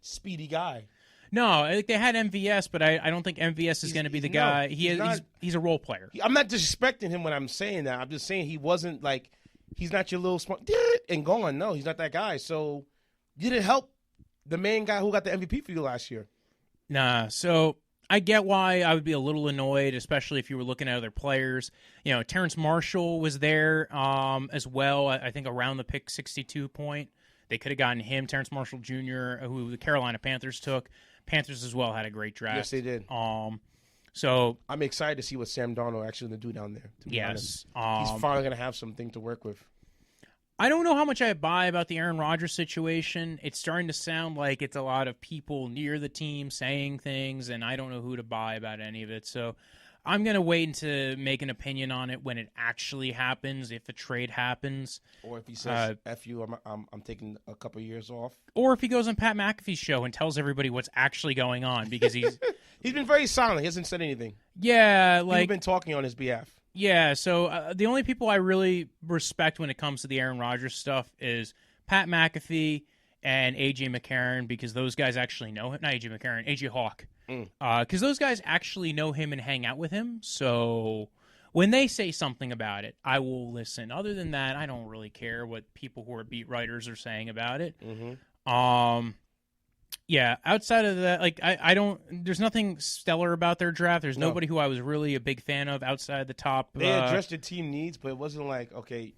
speedy guy. No, they had MVS, but I don't think MVS is going to be the guy. He's a role player. I'm not disrespecting him when I'm saying that. I'm just saying he wasn't like he's not your little smart and gone. No, he's not that guy. So you didn't help the main guy who got the MVP for you last year. Nah, so I get why I would be a little annoyed, especially if you were looking at other players. Terrence Marshall was there as well. I think around the pick 62 point. They could have gotten him, Terrence Marshall Jr., who the Carolina Panthers took. Panthers as well had a great draft. Yes, they did. So I'm excited to see what Sam Darnold actually going to do down there. Yes. He's finally going to have something to work with. I don't know how much I buy about the Aaron Rodgers situation. It's starting to sound like it's a lot of people near the team saying things, and I don't know who to buy about any of it. So I'm going to wait to make an opinion on it when it actually happens, if a trade happens. Or if he says, F you, I'm taking a couple of years off. Or if he goes on Pat McAfee's show and tells everybody what's actually going on, because he's been very silent. He hasn't said anything. Yeah, He's been talking on his behalf. Yeah, so the only people I really respect when it comes to the Aaron Rodgers stuff is Pat McAfee and A.J. McCarron, because those guys actually know him. Not A.J. McCarron, A.J. Hawk. Because those guys actually know him and hang out with him. So when they say something about it, I will listen. Other than that, I don't really care what people who are beat writers are saying about it. Mm-hmm. Yeah, outside of that, I don't. There's nothing stellar about their draft. There's nobody who I was really a big fan of outside the top. They addressed the team needs, but it wasn't like, okay,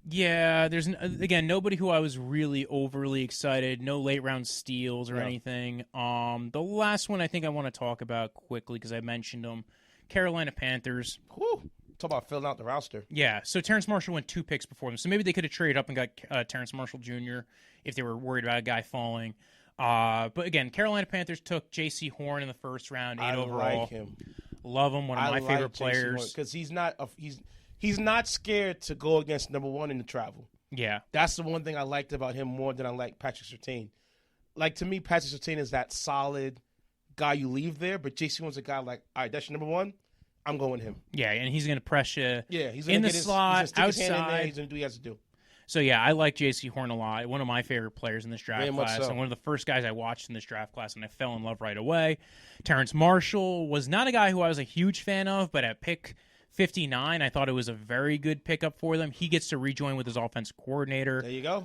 Yeah, there's again nobody who I was really overly excited. No late round steals or anything. The last one I think I want to talk about quickly because I mentioned them, Carolina Panthers. Whew. Talk about filling out the roster. Yeah, so Terrence Marshall went 2 picks before them, so maybe they could have traded up and got Terrence Marshall Jr. if they were worried about a guy falling. But again, Carolina Panthers took J.C. Horn in the first round, 8 overall. Like him. Love him, one of my favorite players. Because he's not scared to go against number one in the travel. Yeah. That's the one thing I liked about him more than I like Patrick Surtain. Like, to me, Patrick Surtain is that solid guy you leave there, but J.C. Horn's a guy like, all right, that's your number one. I'm going him. Yeah, and he's going to press you he's in the slot, he's gonna stick his hand in outside. there, he's going to do what he has to do. So, yeah, I like J.C. Horn a lot. One of my favorite players in this draft class. So. And one of the first guys I watched in this draft class, and I fell in love right away. Terrence Marshall was not a guy who I was a huge fan of, but at pick 59, I thought it was a very good pickup for them. He gets to rejoin with his offensive coordinator. There you go.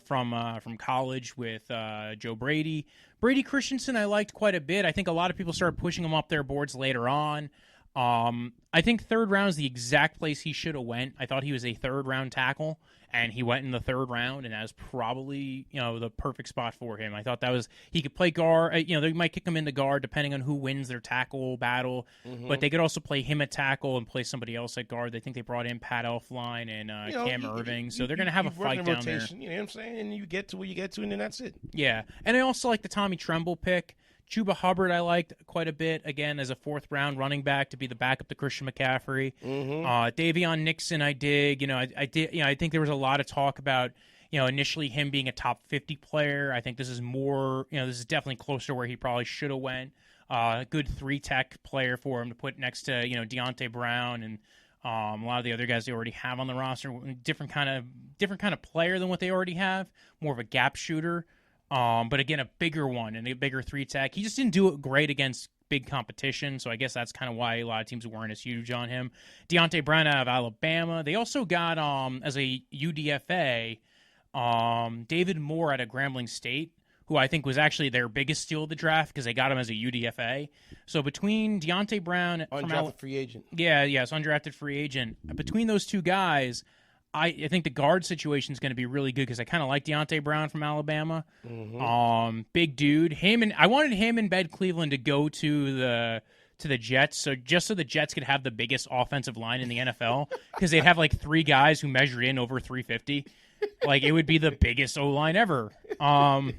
From college with Joe Brady. Brady Christensen I liked quite a bit. I think a lot of people started pushing him up their boards later on. I think third round is the exact place he should have went. I thought he was a third-round tackle, and he went in the third round, and that was probably the perfect spot for him. I thought that was he could play guard. They might kick him into guard depending on who wins their tackle battle, but they could also play him at tackle and play somebody else at guard. They think they brought in Pat Elflein and Cam Irving, so they're going to have a fight down there. You know what I'm saying? And you get to where you get to, and then that's it. Yeah, and I also like the Tommy Tremble pick. Chuba Hubbard I liked quite a bit, again, as a fourth-round running back to be the backup to Christian McCaffrey. Davion Nixon I dig. I think there was a lot of talk about, initially him being a top 50 player. I think this is more, this is definitely closer to where he probably should have went. A good 3-tech player for him to put next to, Deontay Brown and a lot of the other guys they already have on the roster. Different kind of player than what they already have. More of a gap shooter. But again, a bigger one and a bigger 3-tech. He just didn't do it great against big competition, so I guess that's kind of why a lot of teams weren't as huge on him. Deontay Brown out of Alabama. They also got, as a UDFA, David Moore out of Grambling State, who I think was actually their biggest steal of the draft because they got him as a UDFA. So between Deontay Brown... Undrafted free agent. Yes, undrafted free agent. Between those two guys... I think the guard situation is going to be really good because I kind of like Deontay Brown from Alabama. Big dude. I wanted him and Ben Cleveland to go to the Jets, so the Jets could have the biggest offensive line in the NFL because they'd have like 3 guys who measured in over 350. Like it would be the biggest O-line ever. And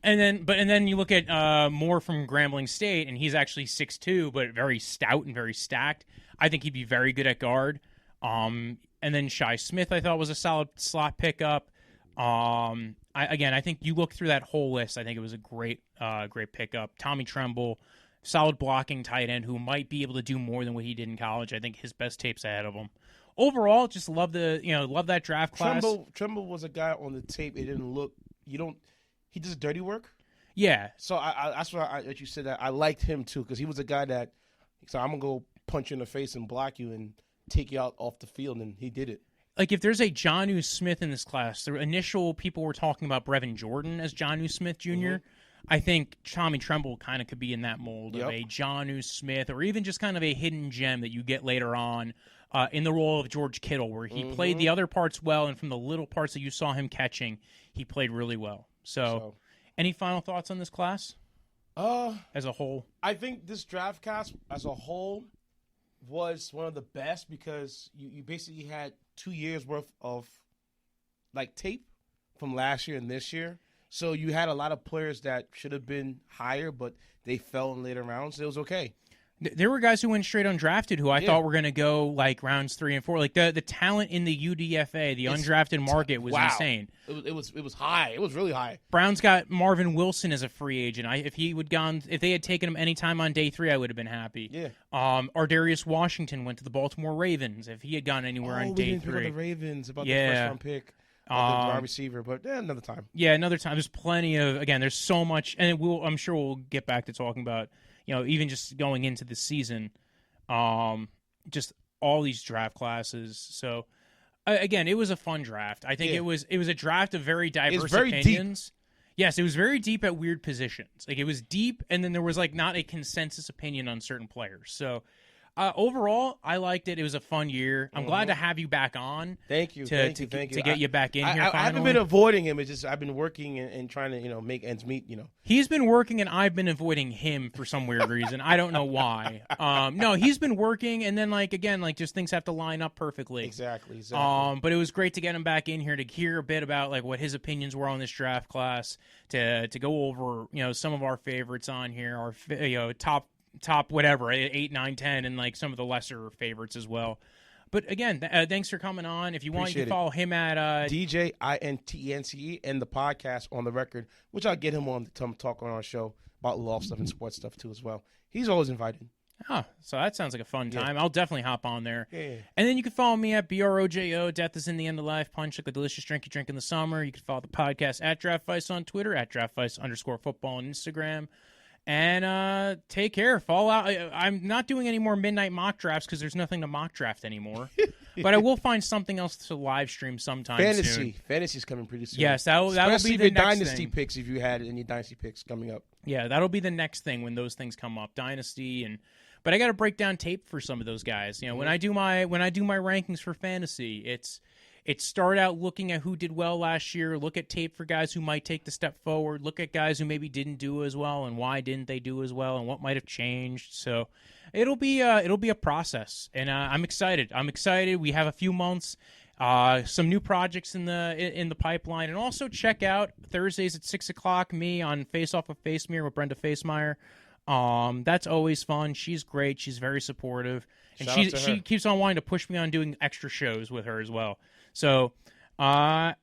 then you look at Moore from Grambling State, and he's actually 6'2", but very stout and very stacked. I think he'd be very good at guard. And then Shi Smith, I thought, was a solid slot pickup. I think you look through that whole list. I think it was a great pickup. Tommy Tremble, solid blocking tight end who might be able to do more than what he did in college. I think his best tape's ahead of him. Overall, just love that draft class. Tremble was a guy on the tape. It didn't look. He does dirty work. Yeah. So that's why you said that I liked him too because he was a guy that. So I'm gonna go punch you in the face and block you and take you out off the field, and he did it. Like, if there's a Jonnu Smith in this class, the initial people were talking about Brevin Jordan as Jonnu Smith Jr. I think Tommy Tremble kind of could be in that mold of a Jonnu Smith or even just kind of a hidden gem that you get later on in the role of George Kittle, where he played the other parts well, and from the little parts that you saw him catching, he played really well. So any final thoughts on this class as a whole? I think this draft class as a whole was one of the best because you basically had 2 years worth of like tape from last year and this year. So you had a lot of players that should have been higher, but they fell in later rounds. So it was okay. There were guys who went straight undrafted who I thought were going to go like rounds 3 and 4. Like the talent in the UDFA, the undrafted market was insane. It was high. It was really high. Browns got Marvin Wilson as a free agent. If they had taken him any time on day 3, I would have been happy. Yeah. Ardarius Washington went to the Baltimore Ravens. If he had gone anywhere on day 3, about the Ravens about the first round pick. The wide receiver, but another time. Yeah, another time. There's plenty of there's so much, and I'm sure we'll get back to talking about. Even just going into the season, just all these draft classes. So, again, it was a fun draft. I think it was a draft of very diverse opinions. Deep. Yes, it was very deep at weird positions. Like, it was deep, and then there was, like, not a consensus opinion on certain players. So, Overall, I liked it. It was a fun year. I'm glad to have you back on. Thank you. To get you back in here. I haven't been avoiding him. It's just I've been working and trying to make ends meet. He's been working and I've been avoiding him for some weird reason. I don't know why. No, he's been working and then just things have to line up perfectly. Exactly. But it was great to get him back in here to hear a bit about what his opinions were on this draft class. To go over some of our favorites on here, our top whatever 8, 9, 10, and some of the lesser favorites as well. But again, thanks for coming on. If you want, you can follow him at DJ Intence and the podcast On the Record, which I'll get him on to talk on our show about law stuff and sports stuff too as well. He's always invited. Oh, so that sounds like a fun time. I'll definitely hop on there. Yeah. And then you can follow me at BROJO, Death is in the End of Life, Punch like a delicious drink you drink in the summer. You can follow the podcast at Draftvice on Twitter, at Draftvice_football on Instagram. And take care. Fall out. I'm not doing any more midnight mock drafts because there's nothing to mock draft anymore. But I will find something else to live stream sometime soon. Fantasy's coming pretty soon. Yes, that'll be the next Dynasty thing. picks if you had any Dynasty picks coming up. Yeah, that'll be the next thing when those things come up. Dynasty but I got to break down tape for some of those guys. When I do my rankings for fantasy, it started out looking at who did well last year, look at tape for guys who might take the step forward, look at guys who maybe didn't do as well and why didn't they do as well and what might have changed. So it'll be a process, and I'm excited. We have a few months, some new projects in the pipeline, and also check out Thursdays at 6:00 me on Face Off of Facemere with Brenda Facemeyer. That's always fun. She's great. She's very supportive, and she keeps on wanting to push me on doing extra shows with her as well. So, go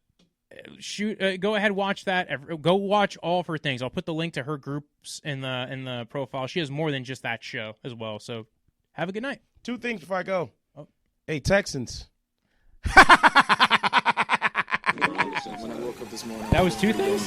ahead, watch that. Go watch all of her things. I'll put the link to her groups in the profile. She has more than just that show as well. So, have a good night. 2 things before I go. Oh. Hey, Texans. When I woke up this morning, that was 2 things?